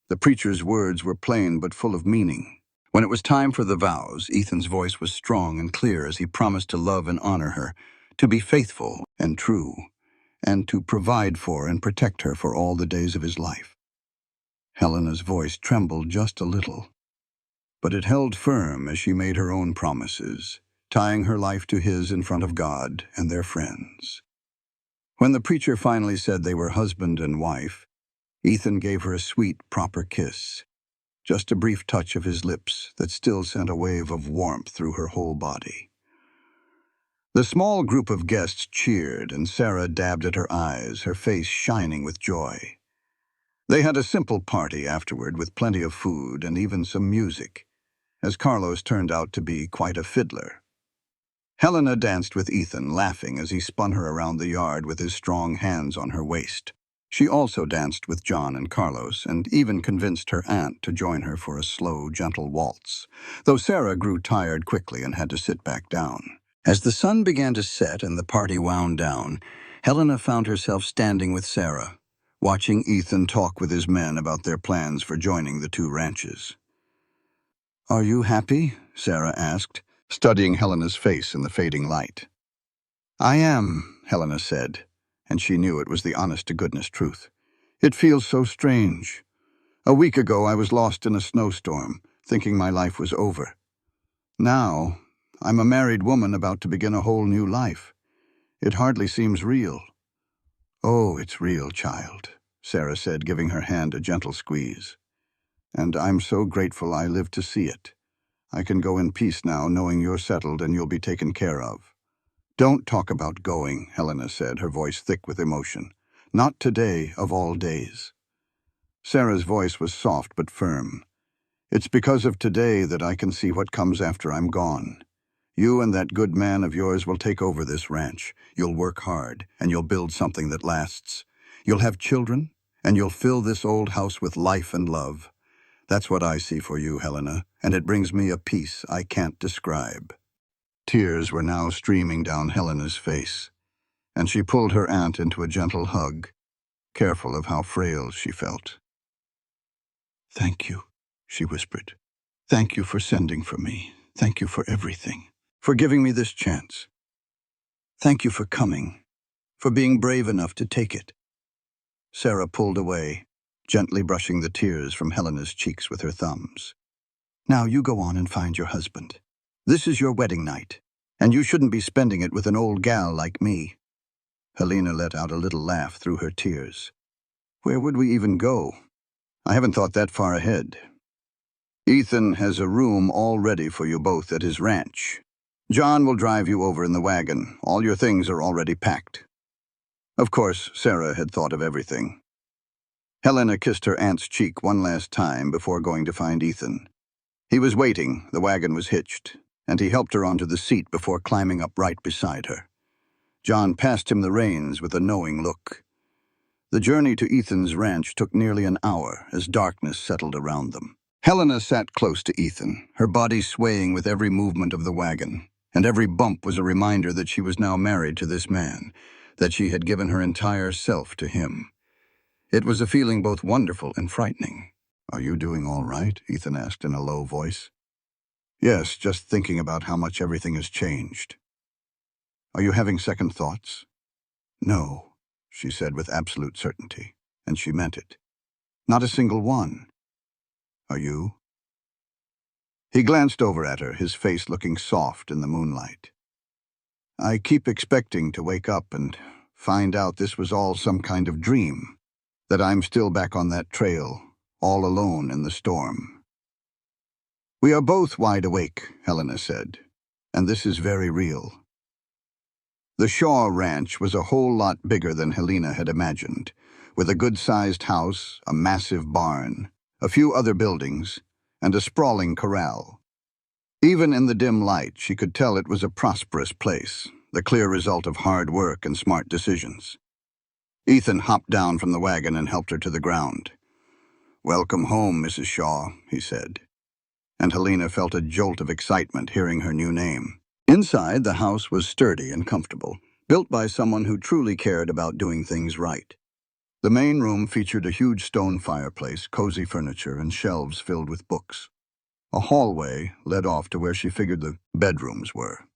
The preacher's words were plain but full of meaning. When it was time for the vows, Ethan's voice was strong and clear as he promised to love and honor her, to be faithful and true, and to provide for and protect her for all the days of his life. Helena's voice trembled just a little, but it held firm as she made her own promises, tying her life to his in front of God and their friends. When the preacher finally said they were husband and wife, Ethan gave her a sweet, proper kiss, just a brief touch of his lips that still sent a wave of warmth through her whole body. The small group of guests cheered, and Sarah dabbed at her eyes, her face shining with joy. They had a simple party afterward with plenty of food and even some music, as Carlos turned out to be quite a fiddler. Helena danced with Ethan, laughing as he spun her around the yard with his strong hands on her waist. She also danced with John and Carlos, and even convinced her aunt to join her for a slow, gentle waltz, though Sarah grew tired quickly and had to sit back down. As the sun began to set and the party wound down, Helena found herself standing with Sarah, watching Ethan talk with his men about their plans for joining the two ranches. "Are you happy?" Sarah asked, studying Helena's face in the fading light. "I am," Helena said, and she knew it was the honest-to-goodness truth. "It feels so strange. A week ago I was lost in a snowstorm, thinking my life was over. Now, I'm a married woman about to begin a whole new life. It hardly seems real." "Oh, it's real, child," Sarah said, giving her hand a gentle squeeze. "And I'm so grateful I lived to see it. I can go in peace now, knowing you're settled and you'll be taken care of." "Don't talk about going," Helena said, her voice thick with emotion. "Not today, of all days." Sarah's voice was soft but firm. "It's because of today that I can see what comes after I'm gone. You and that good man of yours will take over this ranch. You'll work hard, and you'll build something that lasts. You'll have children, and you'll fill this old house with life and love. That's what I see for you, Helena, and it brings me a peace I can't describe." Tears were now streaming down Helena's face, and she pulled her aunt into a gentle hug, careful of how frail she felt. "Thank you," she whispered. "Thank you for sending for me. Thank you for everything. For giving me this chance. Thank you for coming, for being brave enough to take it." Sarah pulled away, gently brushing the tears from Helena's cheeks with her thumbs. "Now you go on and find your husband. This is your wedding night, and you shouldn't be spending it with an old gal like me." Helena let out a little laugh through her tears. "Where would we even go? I haven't thought that far ahead. Ethan has a room all ready for you both at his ranch. John will drive you over in the wagon. All your things are already packed." Of course, Sarah had thought of everything. Helena kissed her aunt's cheek one last time before going to find Ethan. He was waiting, the wagon was hitched, and he helped her onto the seat before climbing up right beside her. John passed him the reins with a knowing look. The journey to Ethan's ranch took nearly an hour as darkness settled around them. Helena sat close to Ethan, her body swaying with every movement of the wagon, and every bump was a reminder that she was now married to this man, that she had given her entire self to him. It was a feeling both wonderful and frightening. "Are you doing all right?" Ethan asked in a low voice. "Yes, just thinking about how much everything has changed." "Are you having second thoughts?" "No," she said with absolute certainty, and she meant it. "Not a single one." "Are you?" He glanced over at her, his face looking soft in the moonlight. "I keep expecting to wake up and find out this was all some kind of dream, that I'm still back on that trail, all alone in the storm." "We are both wide awake," Helena said, "and this is very real." The Shaw Ranch was a whole lot bigger than Helena had imagined, with a good-sized house, a massive barn, a few other buildings, and a sprawling corral. Even in the dim light, she could tell it was a prosperous place, the clear result of hard work and smart decisions. Ethan hopped down from the wagon and helped her to the ground. "Welcome home, Mrs. Shaw," he said, and Helena felt a jolt of excitement hearing her new name. Inside, the house was sturdy and comfortable, built by someone who truly cared about doing things right. The main room featured a huge stone fireplace, cozy furniture, and shelves filled with books. A hallway led off to where she figured the bedrooms were.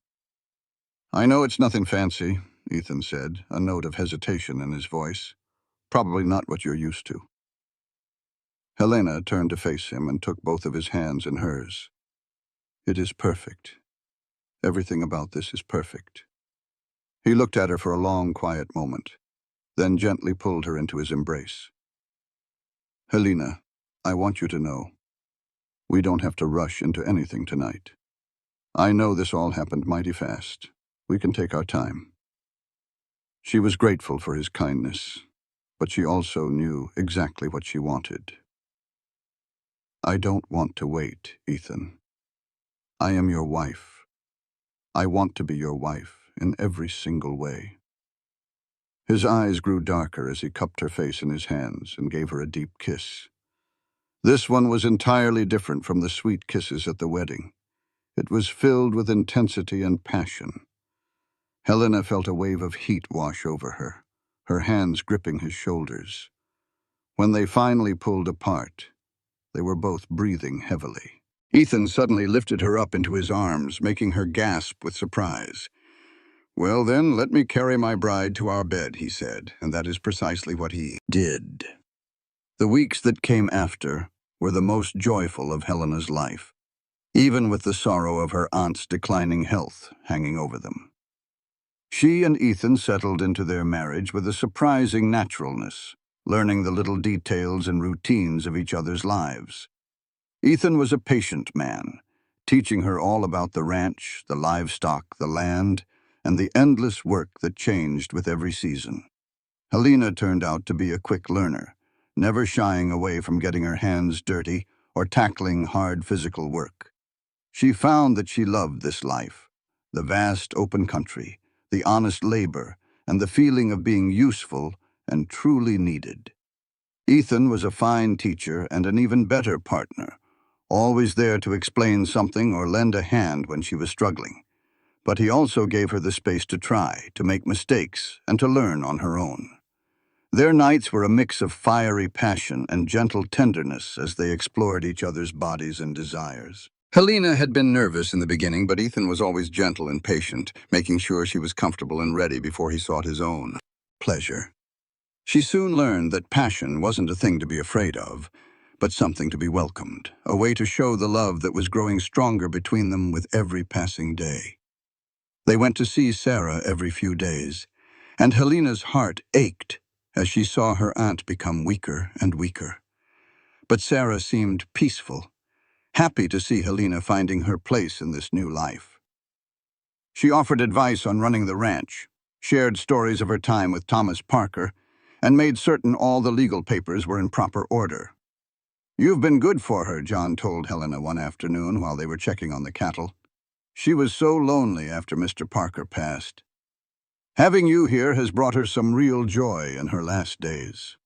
"I know it's nothing fancy," Ethan said, a note of hesitation in his voice. "Probably not what you're used to." Helena turned to face him and took both of his hands in hers. "It is perfect. Everything about this is perfect." He looked at her for a long, quiet moment, then gently pulled her into his embrace. "Helena, I want you to know, we don't have to rush into anything tonight. I know this all happened mighty fast. We can take our time." She was grateful for his kindness, but she also knew exactly what she wanted. "I don't want to wait, Ethan. I am your wife. I want to be your wife in every single way." His eyes grew darker as he cupped her face in his hands and gave her a deep kiss. This one was entirely different from the sweet kisses at the wedding. It was filled with intensity and passion. Helena felt a wave of heat wash over her, her hands gripping his shoulders. When they finally pulled apart, they were both breathing heavily. Ethan suddenly lifted her up into his arms, making her gasp with surprise. "Well then, let me carry my bride to our bed," he said, and that is precisely what he did. The weeks that came after were the most joyful of Helena's life, even with the sorrow of her aunt's declining health hanging over them. She and Ethan settled into their marriage with a surprising naturalness, learning the little details and routines of each other's lives. Ethan was a patient man, teaching her all about the ranch, the livestock, the land, and the endless work that changed with every season. Helena turned out to be a quick learner, never shying away from getting her hands dirty or tackling hard physical work. She found that she loved this life, the vast open country, the honest labor, and the feeling of being useful and truly needed. Ethan was a fine teacher and an even better partner, always there to explain something or lend a hand when she was struggling. But he also gave her the space to try, to make mistakes, and to learn on her own. Their nights were a mix of fiery passion and gentle tenderness as they explored each other's bodies and desires. Helena had been nervous in the beginning, but Ethan was always gentle and patient, making sure she was comfortable and ready before he sought his own pleasure. She soon learned that passion wasn't a thing to be afraid of, but something to be welcomed, a way to show the love that was growing stronger between them with every passing day. They went to see Sarah every few days, and Helena's heart ached as she saw her aunt become weaker and weaker. But Sarah seemed peaceful, happy to see Helena finding her place in this new life. She offered advice on running the ranch, shared stories of her time with Thomas Parker, and made certain all the legal papers were in proper order. "You've been good for her," John told Helena one afternoon while they were checking on the cattle. "She was so lonely after Mr. Parker passed. Having you here has brought her some real joy in her last days."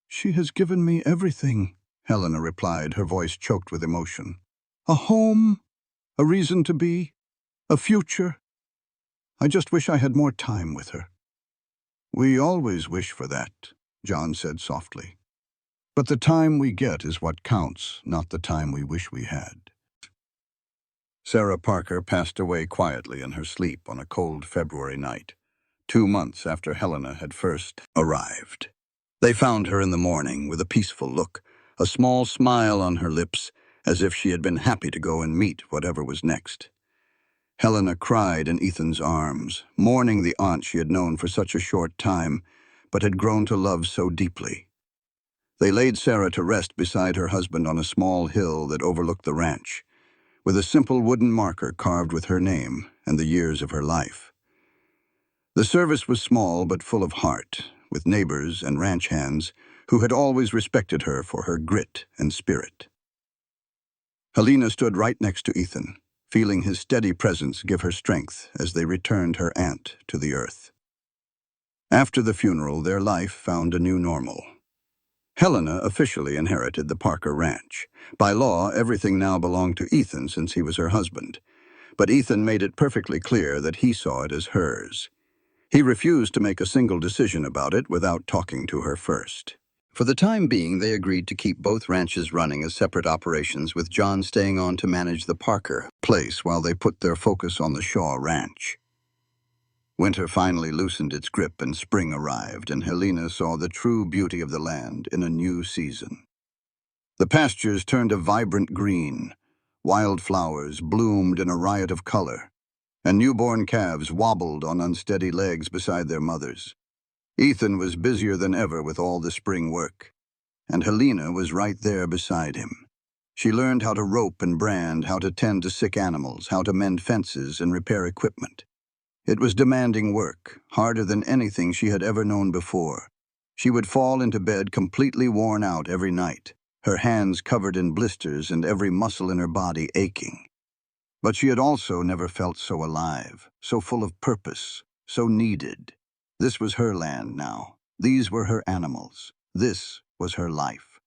"She has given me everything," Helena replied, her voice choked with emotion. "A home, a reason to be, a future. I just wish I had more time with her." "We always wish for that," John said softly. "But the time we get is what counts, not the time we wish we had." Sarah Parker passed away quietly in her sleep on a cold February night, 2 months after Helena had first arrived. They found her in the morning with a peaceful look, a small smile on her lips, as if she had been happy to go and meet whatever was next. Helena cried in Ethan's arms, mourning the aunt she had known for such a short time, but had grown to love so deeply. They laid Sarah to rest beside her husband on a small hill that overlooked the ranch, with a simple wooden marker carved with her name and the years of her life. The service was small but full of heart, with neighbors and ranch hands who had always respected her for her grit and spirit. Helena stood right next to Ethan, feeling his steady presence give her strength as they returned her aunt to the earth. After the funeral, their life found a new normal. Helena officially inherited the Parker Ranch. By law, everything now belonged to Ethan since he was her husband. But Ethan made it perfectly clear that he saw it as hers. He refused to make a single decision about it without talking to her first. For the time being, they agreed to keep both ranches running as separate operations, with John staying on to manage the Parker place while they put their focus on the Shaw Ranch. Winter finally loosened its grip and spring arrived, and Helena saw the true beauty of the land in a new season. The pastures turned a vibrant green, wildflowers bloomed in a riot of color, and newborn calves wobbled on unsteady legs beside their mothers. Ethan was busier than ever with all the spring work, and Helena was right there beside him. She learned how to rope and brand, how to tend to sick animals, how to mend fences and repair equipment. It was demanding work, harder than anything she had ever known before. She would fall into bed completely worn out every night, her hands covered in blisters and every muscle in her body aching. But she had also never felt so alive, so full of purpose, so needed. This was her land now. These were her animals. This was her life.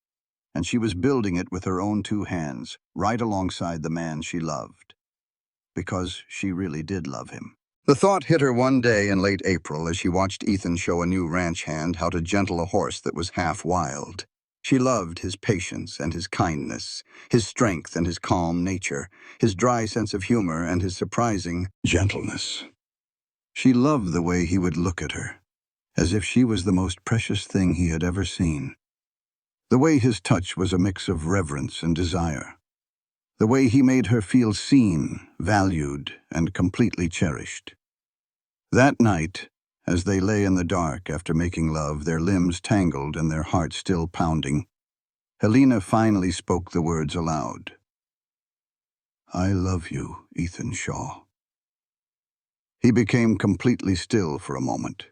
And she was building it with her own 2 hands, right alongside the man she loved. Because she really did love him. The thought hit her one day in late April as she watched Ethan show a new ranch hand how to gentle a horse that was half wild. She loved his patience and his kindness, his strength and his calm nature, his dry sense of humor and his surprising gentleness. She loved the way he would look at her, as if she was the most precious thing he had ever seen. The way his touch was a mix of reverence and desire. The way he made her feel seen, valued, and completely cherished. That night, as they lay in the dark after making love, their limbs tangled and their hearts still pounding, Helena finally spoke the words aloud. "I love you, Ethan Shaw." He became completely still for a moment,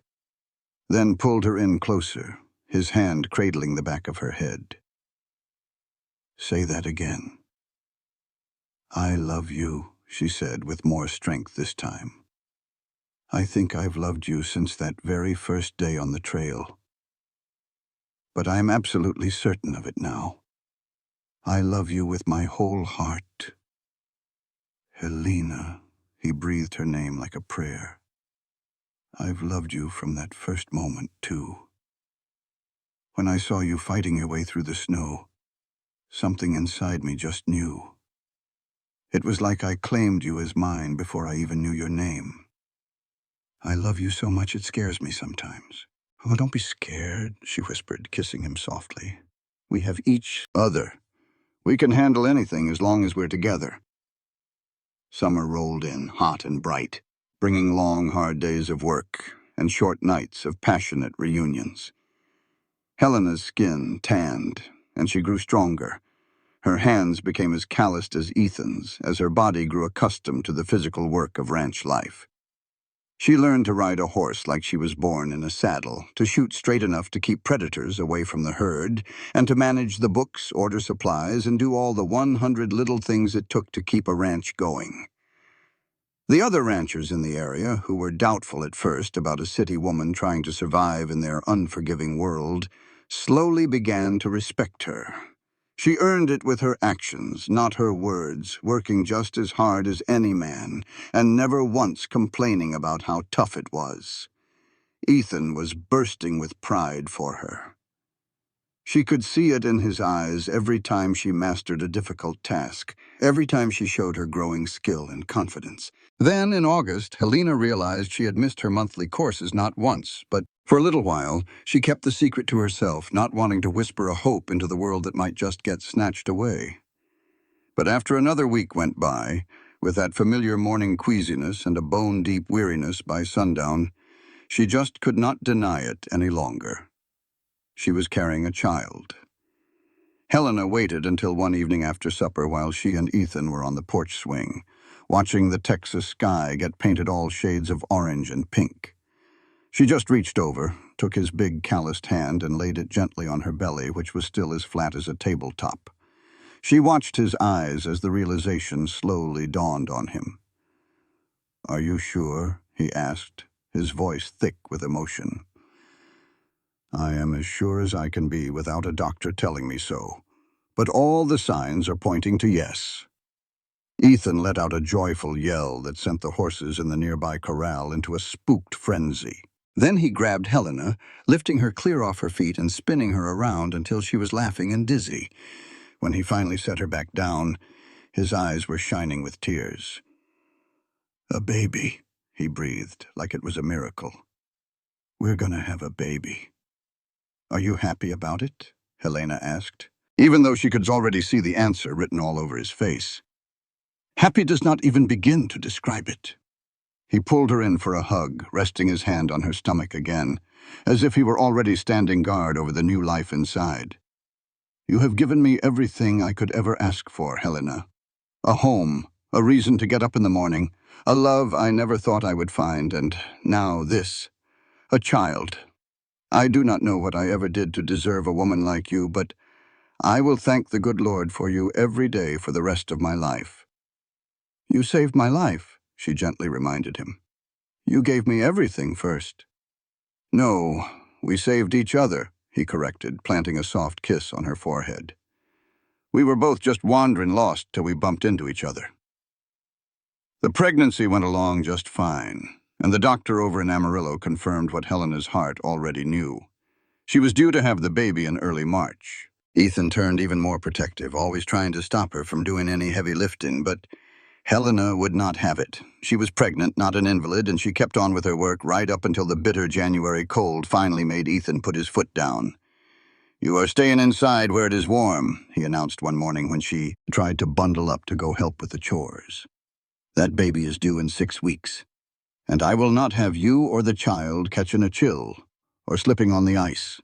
then pulled her in closer, his hand cradling the back of her head. "Say that again." "I love you, she said with more strength this time. I think I've loved you since that very first day on the trail. But I'm absolutely certain of it now. I love you with my whole heart. Helena, he breathed her name like a prayer. I've loved you from that first moment, too. When I saw you fighting your way through the snow, something inside me just knew. It was like I claimed you as mine before I even knew your name. I love you so much it scares me sometimes. Oh, don't be scared, she whispered, kissing him softly. We have each other. We can handle anything as long as we're together. Summer rolled in, hot and bright, bringing long, hard days of work and short nights of passionate reunions. Helena's skin tanned, and she grew stronger. Her hands became as calloused as Ethan's as her body grew accustomed to the physical work of ranch life. She learned to ride a horse like she was born in a saddle, to shoot straight enough to keep predators away from the herd, and to manage the books, order supplies, and do all the 100 little things it took to keep a ranch going. The other ranchers in the area, who were doubtful at first about a city woman trying to survive in their unforgiving world, slowly began to respect her. She earned it with her actions, not her words, working just as hard as any man, and never once complaining about how tough it was. Ethan was bursting with pride for her. She could see it in his eyes every time she mastered a difficult task, every time she showed her growing skill and confidence. Then, in August, Helena realized she had missed her monthly courses not once, but for a little while, she kept the secret to herself, not wanting to whisper a hope into the world that might just get snatched away. But after another week went by, with that familiar morning queasiness and a bone-deep weariness by sundown, she just could not deny it any longer. She was carrying a child. Helena waited until one evening after supper while she and Ethan were on the porch swing, watching the Texas sky get painted all shades of orange and pink. She just reached over, took his big calloused hand and laid it gently on her belly, which was still as flat as a tabletop. She watched his eyes as the realization slowly dawned on him. "Are you sure?" he asked, his voice thick with emotion. "I am as sure as I can be without a doctor telling me so. But all the signs are pointing to yes." Ethan let out a joyful yell that sent the horses in the nearby corral into a spooked frenzy. Then he grabbed Helena, lifting her clear off her feet and spinning her around until she was laughing and dizzy. When he finally set her back down, his eyes were shining with tears. "A baby," he breathed, like it was a miracle. "We're gonna have a baby." "Are you happy about it?" Helena asked, even though she could already see the answer written all over his face. "Happy does not even begin to describe it." He pulled her in for a hug, resting his hand on her stomach again, as if he were already standing guard over the new life inside. "You have given me everything I could ever ask for, Helena. A home, a reason to get up in the morning, a love I never thought I would find, and now this, a child. I do not know what I ever did to deserve a woman like you, but I will thank the good Lord for you every day for the rest of my life." "You saved my life," she gently reminded him. "You gave me everything first." "No, we saved each other," he corrected, planting a soft kiss on her forehead. "We were both just wandering lost till we bumped into each other." The pregnancy went along just fine, and the doctor over in Amarillo confirmed what Helena's heart already knew. She was due to have the baby in early March. Ethan turned even more protective, always trying to stop her from doing any heavy lifting, but Helena would not have it. She was pregnant, not an invalid, and she kept on with her work right up until the bitter January cold finally made Ethan put his foot down. "You are staying inside where it is warm," he announced one morning when she tried to bundle up to go help with the chores. "That baby is due in 6 weeks, and I will not have you or the child catching a chill or slipping on the ice."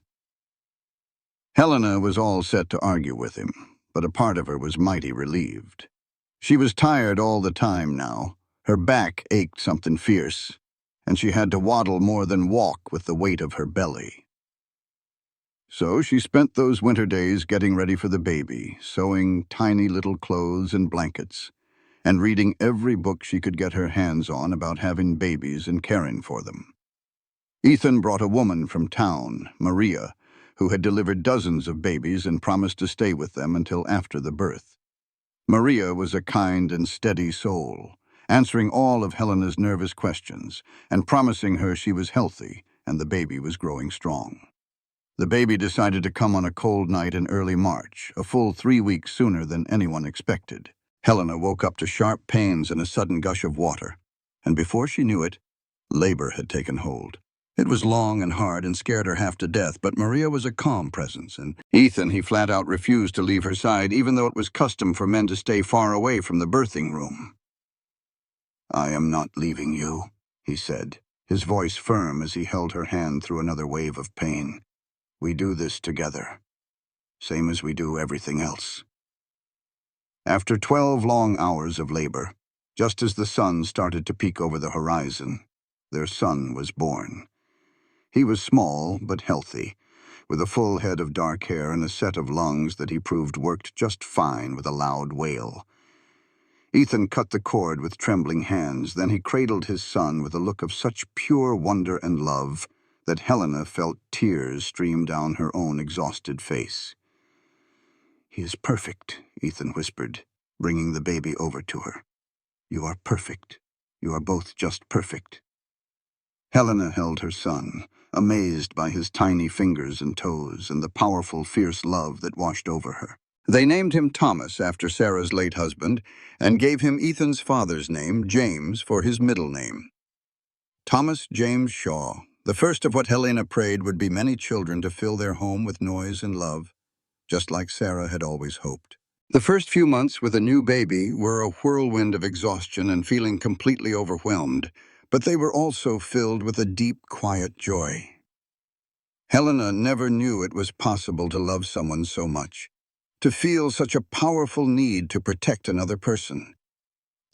Helena was all set to argue with him, but a part of her was mighty relieved. She was tired all the time now. Her back ached something fierce, and she had to waddle more than walk with the weight of her belly. So she spent those winter days getting ready for the baby, sewing tiny little clothes and blankets, and reading every book she could get her hands on about having babies and caring for them. Ethan brought a woman from town, Maria, who had delivered dozens of babies and promised to stay with them until after the birth. Maria was a kind and steady soul, answering all of Helena's nervous questions and promising her she was healthy and the baby was growing strong. The baby decided to come on a cold night in early March, a full 3 weeks sooner than anyone expected. Helena woke up to sharp pains and a sudden gush of water, and before she knew it, labor had taken hold. It was long and hard and scared her half to death, but Maria was a calm presence, and Ethan, he flat out refused to leave her side, even though it was custom for men to stay far away from the birthing room. "I am not leaving you," he said, his voice firm as he held her hand through another wave of pain. "We do this together, same as we do everything else." After 12 long hours of labor, just as the sun started to peek over the horizon, their son was born. He was small but healthy, with a full head of dark hair and a set of lungs that he proved worked just fine with a loud wail. Ethan cut the cord with trembling hands, then he cradled his son with a look of such pure wonder and love that Helena felt tears stream down her own exhausted face. "He is perfect," Ethan whispered, bringing the baby over to her. "You are perfect. You are both just perfect." Helena held her son, amazed by his tiny fingers and toes and the powerful, fierce love that washed over her. They named him Thomas after Sarah's late husband and gave him Ethan's father's name, James, for his middle name. Thomas James Shaw, the first of what Helena prayed would be many children to fill their home with noise and love, just like Sarah had always hoped. The first few months with a new baby were a whirlwind of exhaustion and feeling completely overwhelmed, but they were also filled with a deep, quiet joy. Helena never knew it was possible to love someone so much, to feel such a powerful need to protect another person.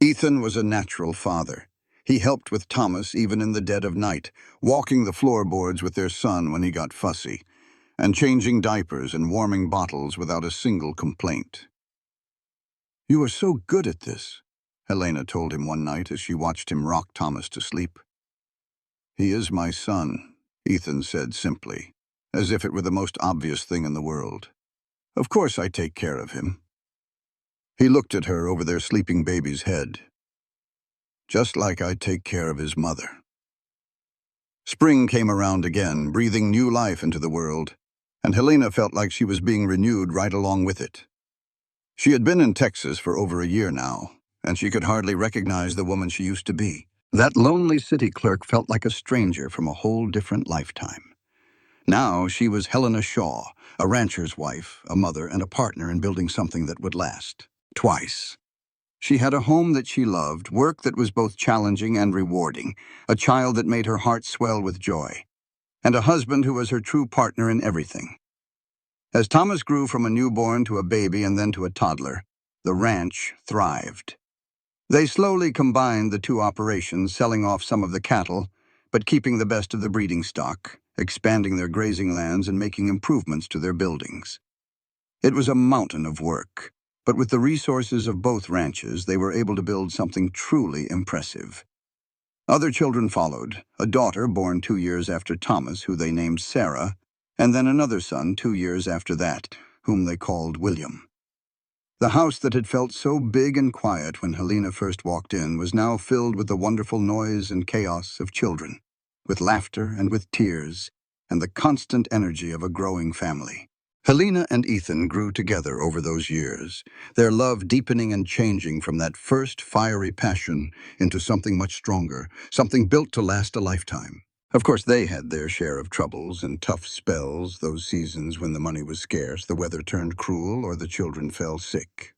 Ethan was a natural father. He helped with Thomas even in the dead of night, walking the floorboards with their son when he got fussy, and changing diapers and warming bottles without a single complaint. "You are so good at this," Helena told him one night as she watched him rock Thomas to sleep. "He is my son," Ethan said simply, as if it were the most obvious thing in the world. "Of course I take care of him." He looked at her over their sleeping baby's head. "Just like I take care of his mother." Spring came around again, breathing new life into the world, and Helena felt like she was being renewed right along with it. She had been in Texas for over a year now, and she could hardly recognize the woman she used to be. That lonely city clerk felt like a stranger from a whole different lifetime. Now she was Helena Shaw, a rancher's wife, a mother, and a partner in building something that would last. Twice. She had a home that she loved, work that was both challenging and rewarding, a child that made her heart swell with joy, and a husband who was her true partner in everything. As Thomas grew from a newborn to a baby and then to a toddler, the ranch thrived. They slowly combined the two operations, selling off some of the cattle, but keeping the best of the breeding stock, expanding their grazing lands and making improvements to their buildings. It was a mountain of work, but with the resources of both ranches, they were able to build something truly impressive. Other children followed, a daughter born 2 years after Thomas, who they named Sarah, and then another son 2 years after that, whom they called William. The house that had felt so big and quiet when Helena first walked in was now filled with the wonderful noise and chaos of children, with laughter and with tears, and the constant energy of a growing family. Helena and Ethan grew together over those years, their love deepening and changing from that first fiery passion into something much stronger, something built to last a lifetime. Of course, they had their share of troubles and tough spells, those seasons when the money was scarce, the weather turned cruel, or the children fell sick.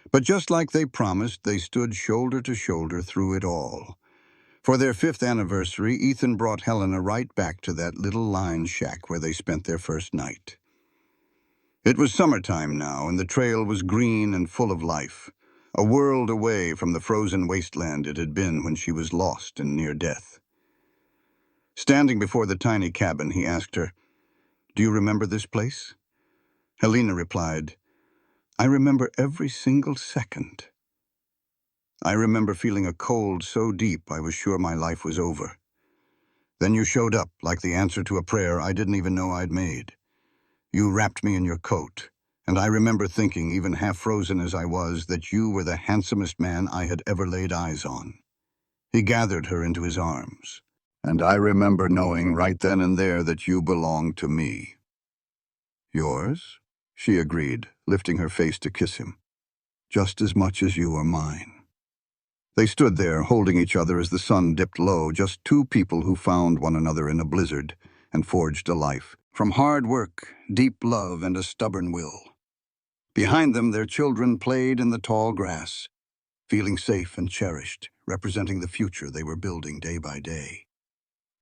But just like they promised, they stood shoulder to shoulder through it all. For their 5th anniversary, Ethan brought Helena right back to that little line shack where they spent their first night. It was summertime now, and the trail was green and full of life, a world away from the frozen wasteland it had been when she was lost and near death. Standing before the tiny cabin, he asked her, "Do you remember this place?" Helena replied, "I remember every single second." I remember feeling a cold so deep I was sure my life was over. Then you showed up, like the answer to a prayer I didn't even know I'd made. You wrapped me in your coat, and I remember thinking, even half frozen as I was, that you were the handsomest man I had ever laid eyes on. He gathered her into his arms, and I remember knowing right then and there that you belonged to me. Yours? She agreed, lifting her face to kiss him. Just as much as you are mine. They stood there, holding each other as the sun dipped low, just two people who found one another in a blizzard and forged a life. From hard work, deep love, and a stubborn will. Behind them, their children played in the tall grass, feeling safe and cherished, representing the future they were building day by day.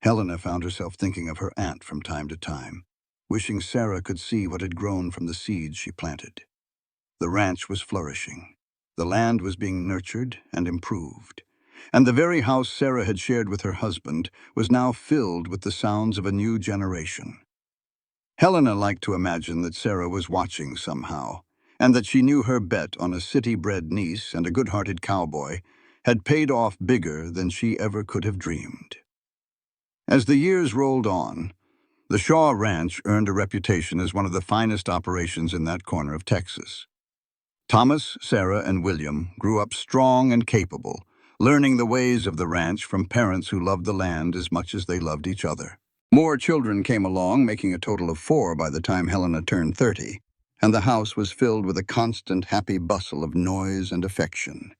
Helena found herself thinking of her aunt from time to time, wishing Sarah could see what had grown from the seeds she planted. The ranch was flourishing. The land was being nurtured and improved. And the very house Sarah had shared with her husband was now filled with the sounds of a new generation. Helena liked to imagine that Sarah was watching somehow, and that she knew her bet on a city-bred niece and a good-hearted cowboy had paid off bigger than she ever could have dreamed. As the years rolled on, the Shaw Ranch earned a reputation as one of the finest operations in that corner of Texas. Thomas, Sarah, and William grew up strong and capable, learning the ways of the ranch from parents who loved the land as much as they loved each other. More children came along, making a total of 4 by the time Helena turned 30, and the house was filled with a constant happy bustle of noise and affection.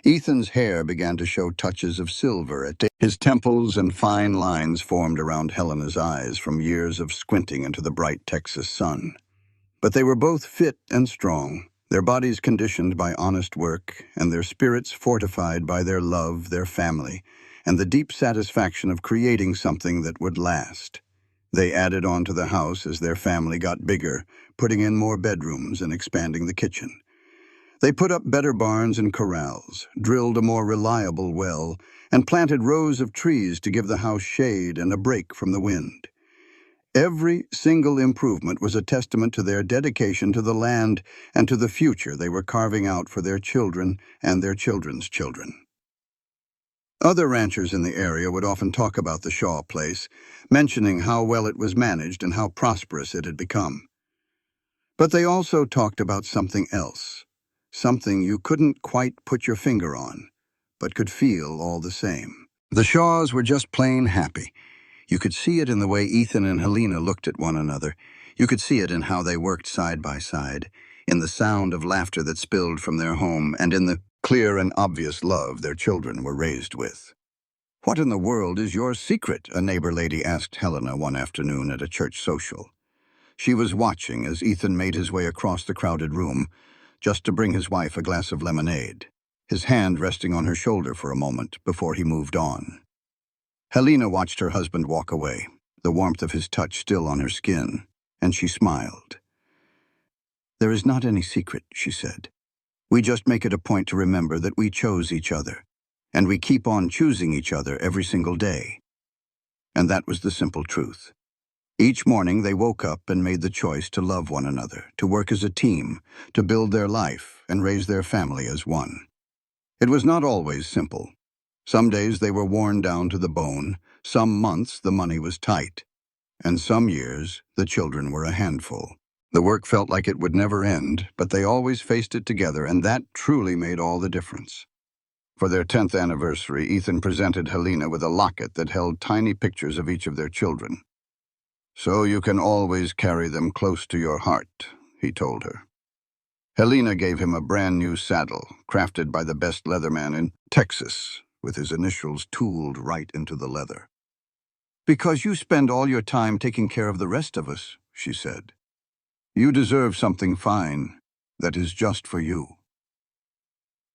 Ethan's hair began to show touches of silver at his temples, and fine lines formed around Helena's eyes from years of squinting into the bright Texas sun. But they were both fit and strong, their bodies conditioned by honest work, and their spirits fortified by their love, their family, and the deep satisfaction of creating something that would last. They added on to the house as their family got bigger, putting in more bedrooms and expanding the kitchen. They put up better barns and corrals, drilled a more reliable well, and planted rows of trees to give the house shade and a break from the wind. Every single improvement was a testament to their dedication to the land and to the future they were carving out for their children and their children's children. Other ranchers in the area would often talk about the Shaw place, mentioning how well it was managed and how prosperous it had become. But they also talked about something else, something you couldn't quite put your finger on, but could feel all the same. The Shaws were just plain happy. You could see it in the way Ethan and Helena looked at one another. You could see it in how they worked side by side, in the sound of laughter that spilled from their home, and in the clear and obvious love their children were raised with. "What in the world is your secret?" a neighbor lady asked Helena one afternoon at a church social. She was watching as Ethan made his way across the crowded room, just to bring his wife a glass of lemonade, his hand resting on her shoulder for a moment before he moved on. Helena watched her husband walk away, the warmth of his touch still on her skin, and she smiled. "There is not any secret," she said. "We just make it a point to remember that we chose each other, and we keep on choosing each other every single day." And that was the simple truth. Each morning they woke up and made the choice to love one another, to work as a team, to build their life and raise their family as one. It was not always simple. Some days they were worn down to the bone, some months the money was tight, and some years the children were a handful. The work felt like it would never end, but they always faced it together, and that truly made all the difference. For their 10th anniversary, Ethan presented Helena with a locket that held tiny pictures of each of their children. "So you can always carry them close to your heart," he told her. Helena gave him a brand new saddle, crafted by the best leatherman in Texas, with his initials tooled right into the leather. "Because you spend all your time taking care of the rest of us," she said. "You deserve something fine that is just for you."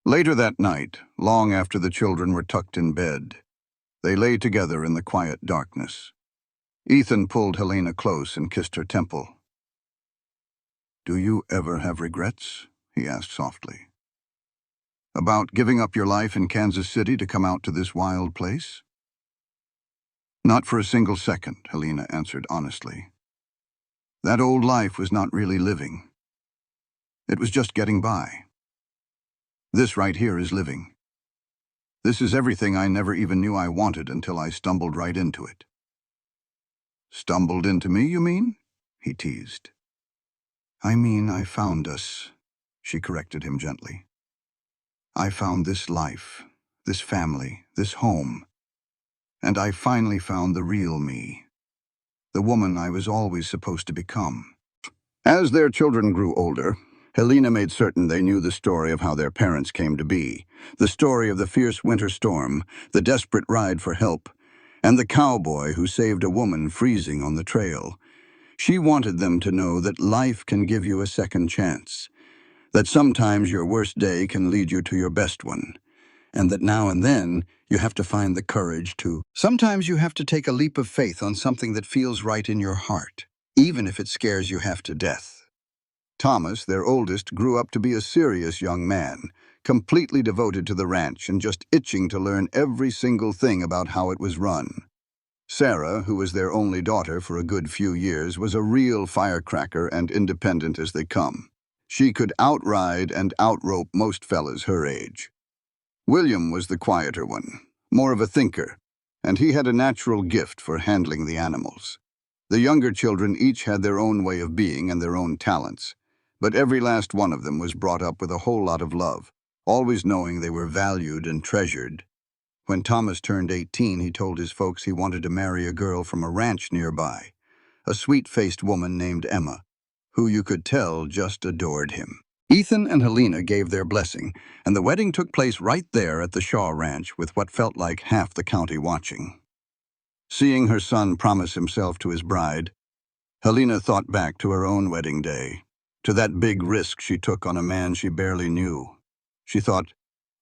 Later that night, long after the children were tucked in bed, they lay together in the quiet darkness. Ethan pulled Helena close and kissed her temple. "Do you ever have regrets?" he asked softly. "About giving up your life in Kansas City to come out to this wild place?" "Not for a single second," Helena answered honestly. "That old life was not really living. It was just getting by. This right here is living. This is everything I never even knew I wanted until I stumbled right into it." "Stumbled into me, you mean?" he teased. "I mean I found us," she corrected him gently. "I found this life, this family, this home, and I finally found the real me, the woman I was always supposed to become." As their children grew older, Helena made certain they knew the story of how their parents came to be, the story of the fierce winter storm, the desperate ride for help, and the cowboy who saved a woman freezing on the trail. She wanted them to know that life can give you a second chance, that sometimes your worst day can lead you to your best one, and that now and then you have to find the courage to. Sometimes you have to take a leap of faith on something that feels right in your heart, even if it scares you half to death. Thomas, their oldest, grew up to be a serious young man, completely devoted to the ranch and just itching to learn every single thing about how it was run. Sarah, who was their only daughter for a good few years, was a real firecracker and independent as they come. She could outride and outrope most fellas her age. William was the quieter one, more of a thinker, and he had a natural gift for handling the animals. The younger children each had their own way of being and their own talents, but every last one of them was brought up with a whole lot of love, always knowing they were valued and treasured. When Thomas turned 18, he told his folks he wanted to marry a girl from a ranch nearby, a sweet-faced woman named Emma, who you could tell just adored him. Ethan and Helena gave their blessing, and the wedding took place right there at the Shaw Ranch with what felt like half the county watching. Seeing her son promise himself to his bride, Helena thought back to her own wedding day, to that big risk she took on a man she barely knew. She thought,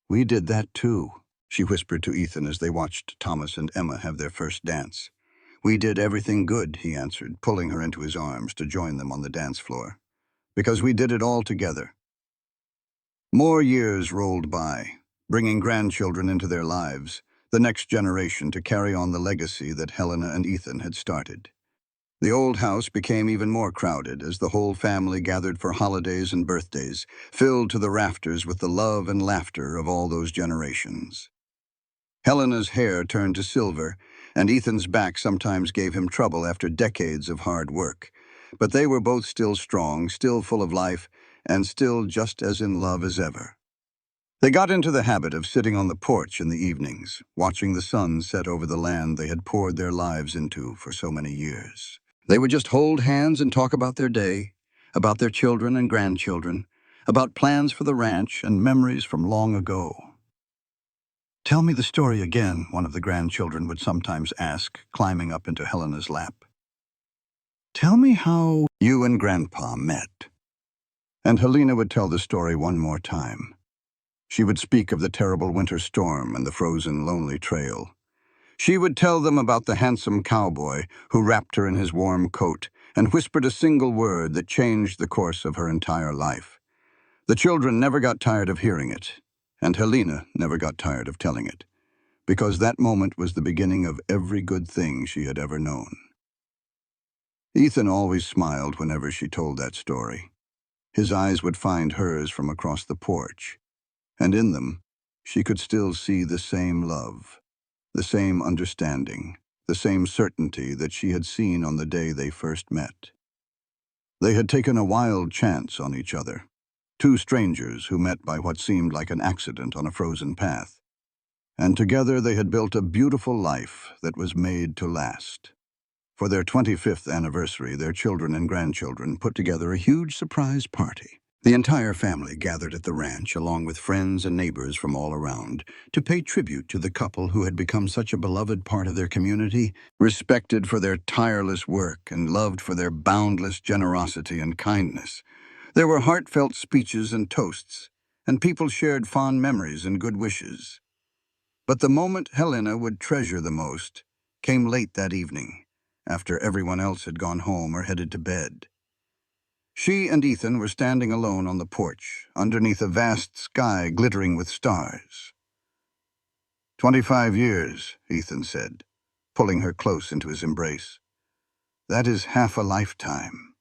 "We did that too," she whispered to Ethan as they watched Thomas and Emma have their first dance. "We did everything good," he answered, pulling her into his arms to join them on the dance floor. "Because we did it all together." More years rolled by, bringing grandchildren into their lives, the next generation to carry on the legacy that Helena and Ethan had started. The old house became even more crowded as the whole family gathered for holidays and birthdays, filled to the rafters with the love and laughter of all those generations. Helena's hair turned to silver, and Ethan's back sometimes gave him trouble after decades of hard work. But they were both still strong, still full of life, and still just as in love as ever. They got into the habit of sitting on the porch in the evenings, watching the sun set over the land they had poured their lives into for so many years. They would just hold hands and talk about their day, about their children and grandchildren, about plans for the ranch and memories from long ago. "Tell me the story again," one of the grandchildren would sometimes ask, climbing up into Helena's lap. "Tell me how you and Grandpa met." And Helena would tell the story one more time. She would speak of the terrible winter storm and the frozen, lonely trail. She would tell them about the handsome cowboy who wrapped her in his warm coat and whispered a single word that changed the course of her entire life. The children never got tired of hearing it, and Helena never got tired of telling it, because that moment was the beginning of every good thing she had ever known. Ethan always smiled whenever she told that story. His eyes would find hers from across the porch, and in them, she could still see the same love, the same understanding, the same certainty that she had seen on the day they first met. They had taken a wild chance on each other, two strangers who met by what seemed like an accident on a frozen path. And together they had built a beautiful life that was made to last. For their 25th anniversary, their children and grandchildren put together a huge surprise party. The entire family gathered at the ranch, along with friends and neighbors from all around, to pay tribute to the couple who had become such a beloved part of their community, respected for their tireless work and loved for their boundless generosity and kindness. There were heartfelt speeches and toasts, and people shared fond memories and good wishes. But the moment Helena would treasure the most came late that evening, after everyone else had gone home or headed to bed. She and Ethan were standing alone on the porch, underneath a vast sky glittering with stars. 25 years, Ethan said, pulling her close into his embrace. That is half a lifetime.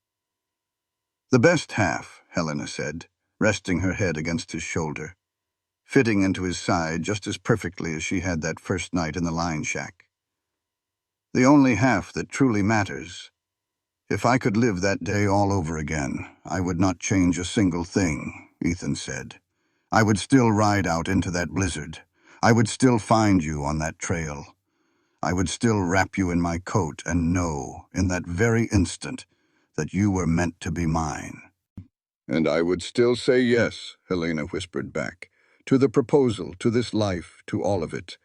The best half, Helena said, resting her head against his shoulder. fitting into his side just as perfectly as she had that first night in the lion shack. The only half that truly matters. If I could live that day all over again, I would not change a single thing, Ethan said. I would still ride out into that blizzard. I would still find you on that trail. I would still wrap you in my coat and know, in that very instant, that you were meant to be mine. And I would still say yes, Helena whispered back, to the proposal, to this life, to all of it.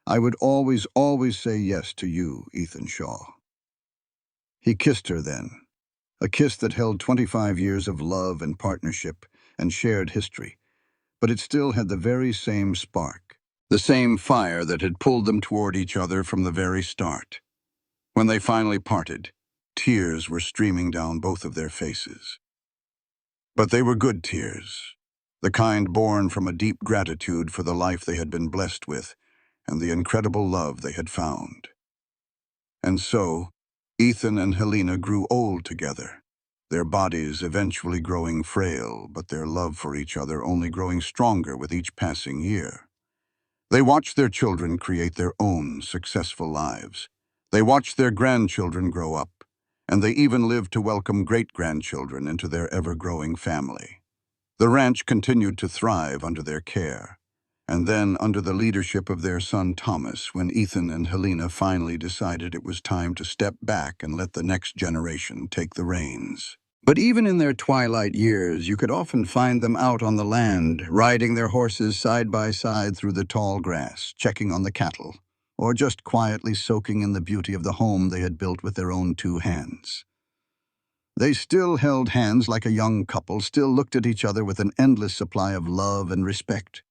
I would always, always say yes to you, Ethan Shaw. He kissed her then, a kiss that held 25 years of love and partnership and shared history, but it still had the very same spark, the same fire that had pulled them toward each other from the very start. When they finally parted, tears were streaming down both of their faces. But they were good tears, the kind born from a deep gratitude for the life they had been blessed with and the incredible love they had found. And so, Ethan and Helena grew old together, their bodies eventually growing frail, but their love for each other only growing stronger with each passing year. They watched their children create their own successful lives. They watched their grandchildren grow up, and they even lived to welcome great-grandchildren into their ever-growing family. The ranch continued to thrive under their care, and then under the leadership of their son Thomas, when Ethan and Helena finally decided it was time to step back and let the next generation take the reins. But even in their twilight years, you could often find them out on the land, riding their horses side by side through the tall grass, checking on the cattle, or just quietly soaking in the beauty of the home they had built with their own two hands. They still held hands like a young couple, still looked at each other with an endless supply of love and respect,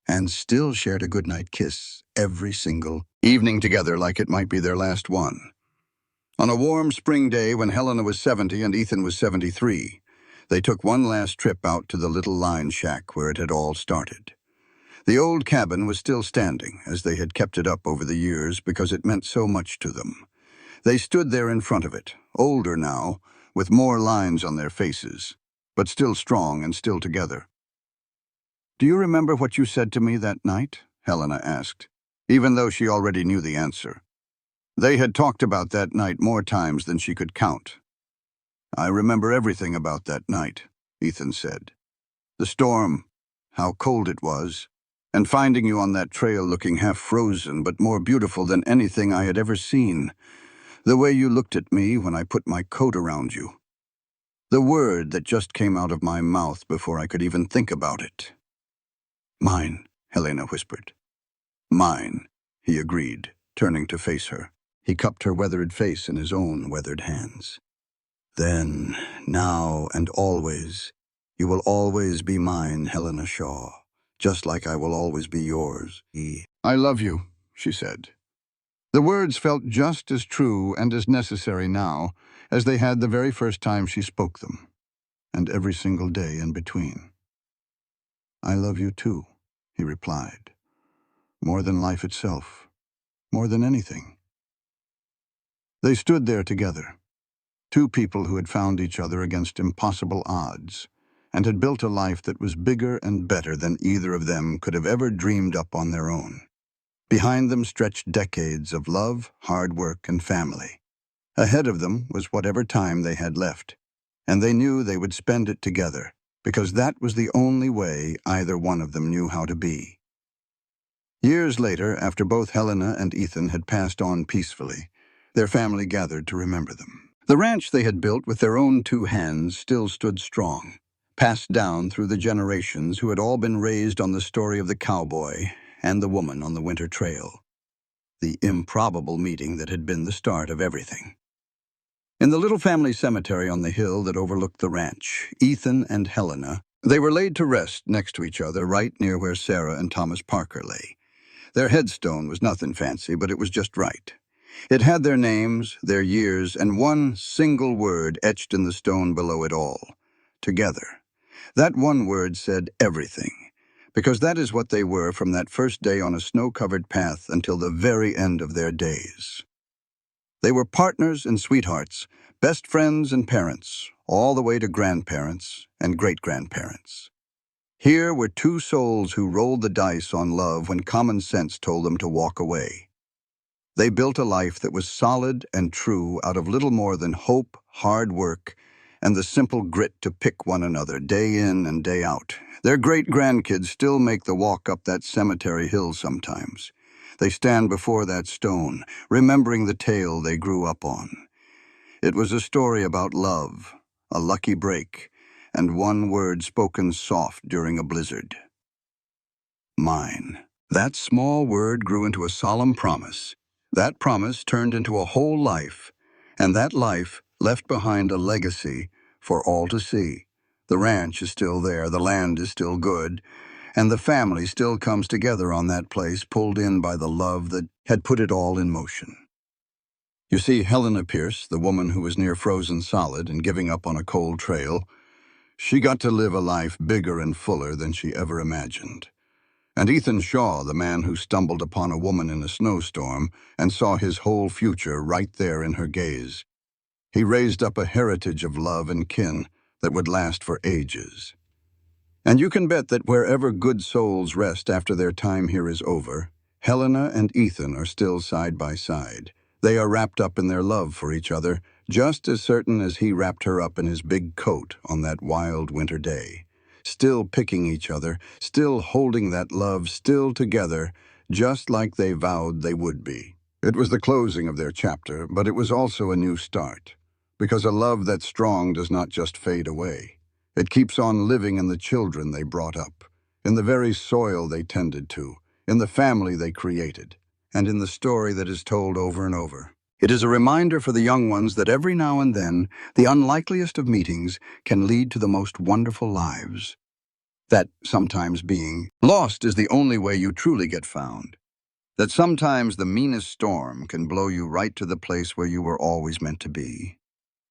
and still shared a goodnight kiss every single evening together like it might be their last one. On a warm spring day when Helena was 70 and Ethan was 73, they took one last trip out to the little lion shack where it had all started. The old cabin was still standing, as they had kept it up over the years because it meant so much to them. They stood there in front of it, older now, with more lines on their faces, but still strong and still together. "Do you remember what you said to me that night?" Helena asked, even though she already knew the answer. They had talked about that night more times than she could count. "I remember everything about that night," Ethan said. "The storm, how cold it was, and finding you on that trail looking half frozen but more beautiful than anything I had ever seen. The way you looked at me when I put my coat around you. The word that just came out of my mouth before I could even think about it." "Mine," Helena whispered. "Mine," he agreed, turning to face her. He cupped her weathered face in his own weathered hands. "Then, now and always, you will always be mine, Helena Shaw, just like I will always be yours." "I love you," she said. The words felt just as true and as necessary now as they had the very first time she spoke them, and every single day in between. "I love you too," he replied. "More than life itself, more than anything." They stood there together, two people who had found each other against impossible odds, and had built a life that was bigger and better than either of them could have ever dreamed up on their own. Behind them stretched decades of love, hard work, and family. Ahead of them was whatever time they had left, and they knew they would spend it together, because that was the only way either one of them knew how to be. Years later, after both Helena and Ethan had passed on peacefully, their family gathered to remember them. The ranch they had built with their own two hands still stood strong, passed down through the generations who had all been raised on the story of the cowboy and the woman on the winter trail, the improbable meeting that had been the start of everything. In the little family cemetery on the hill that overlooked the ranch, Ethan and Helena, they were laid to rest next to each other right near where Sarah and Thomas Parker lay. Their headstone was nothing fancy, but it was just right. It had their names, their years, and one single word etched in the stone below it all: together. That one word said everything, because that is what they were from that first day on a snow-covered path until the very end of their days. They were partners and sweethearts, best friends and parents, all the way to grandparents and great-grandparents. Here were two souls who rolled the dice on love when common sense told them to walk away. They built a life that was solid and true out of little more than hope, hard work, and the simple grit to pick one another day in and day out. Their great-grandkids still make the walk up that cemetery hill sometimes. They stand before that stone, remembering the tale they grew up on. It was a story about love, a lucky break, and one word spoken soft during a blizzard. Mine. That small word grew into a solemn promise. That promise turned into a whole life, and that life left behind a legacy for all to see. The ranch is still there, the land is still good, and the family still comes together on that place, pulled in by the love that had put it all in motion. You see, Helena Pierce, the woman who was near frozen solid and giving up on a cold trail, she got to live a life bigger and fuller than she ever imagined. And Ethan Shaw, the man who stumbled upon a woman in a snowstorm and saw his whole future right there in her gaze. He raised up a heritage of love and kin that would last for ages. And you can bet that wherever good souls rest after their time here is over, Helena and Ethan are still side by side. They are wrapped up in their love for each other, just as certain as he wrapped her up in his big coat on that wild winter day. Still picking each other, still holding that love, still together, just like they vowed they would be. It was the closing of their chapter, but it was also a new start. Because a love that's strong does not just fade away. It keeps on living in the children they brought up, in the very soil they tended to, in the family they created, and in the story that is told over and over. It is a reminder for the young ones that every now and then, the unlikeliest of meetings can lead to the most wonderful lives. That sometimes being lost is the only way you truly get found. That sometimes the meanest storm can blow you right to the place where you were always meant to be.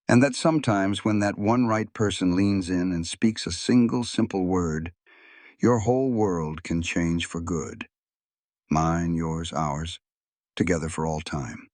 And that sometimes when that one right person leans in and speaks a single simple word, your whole world can change for good. Mine, yours, ours, together for all time.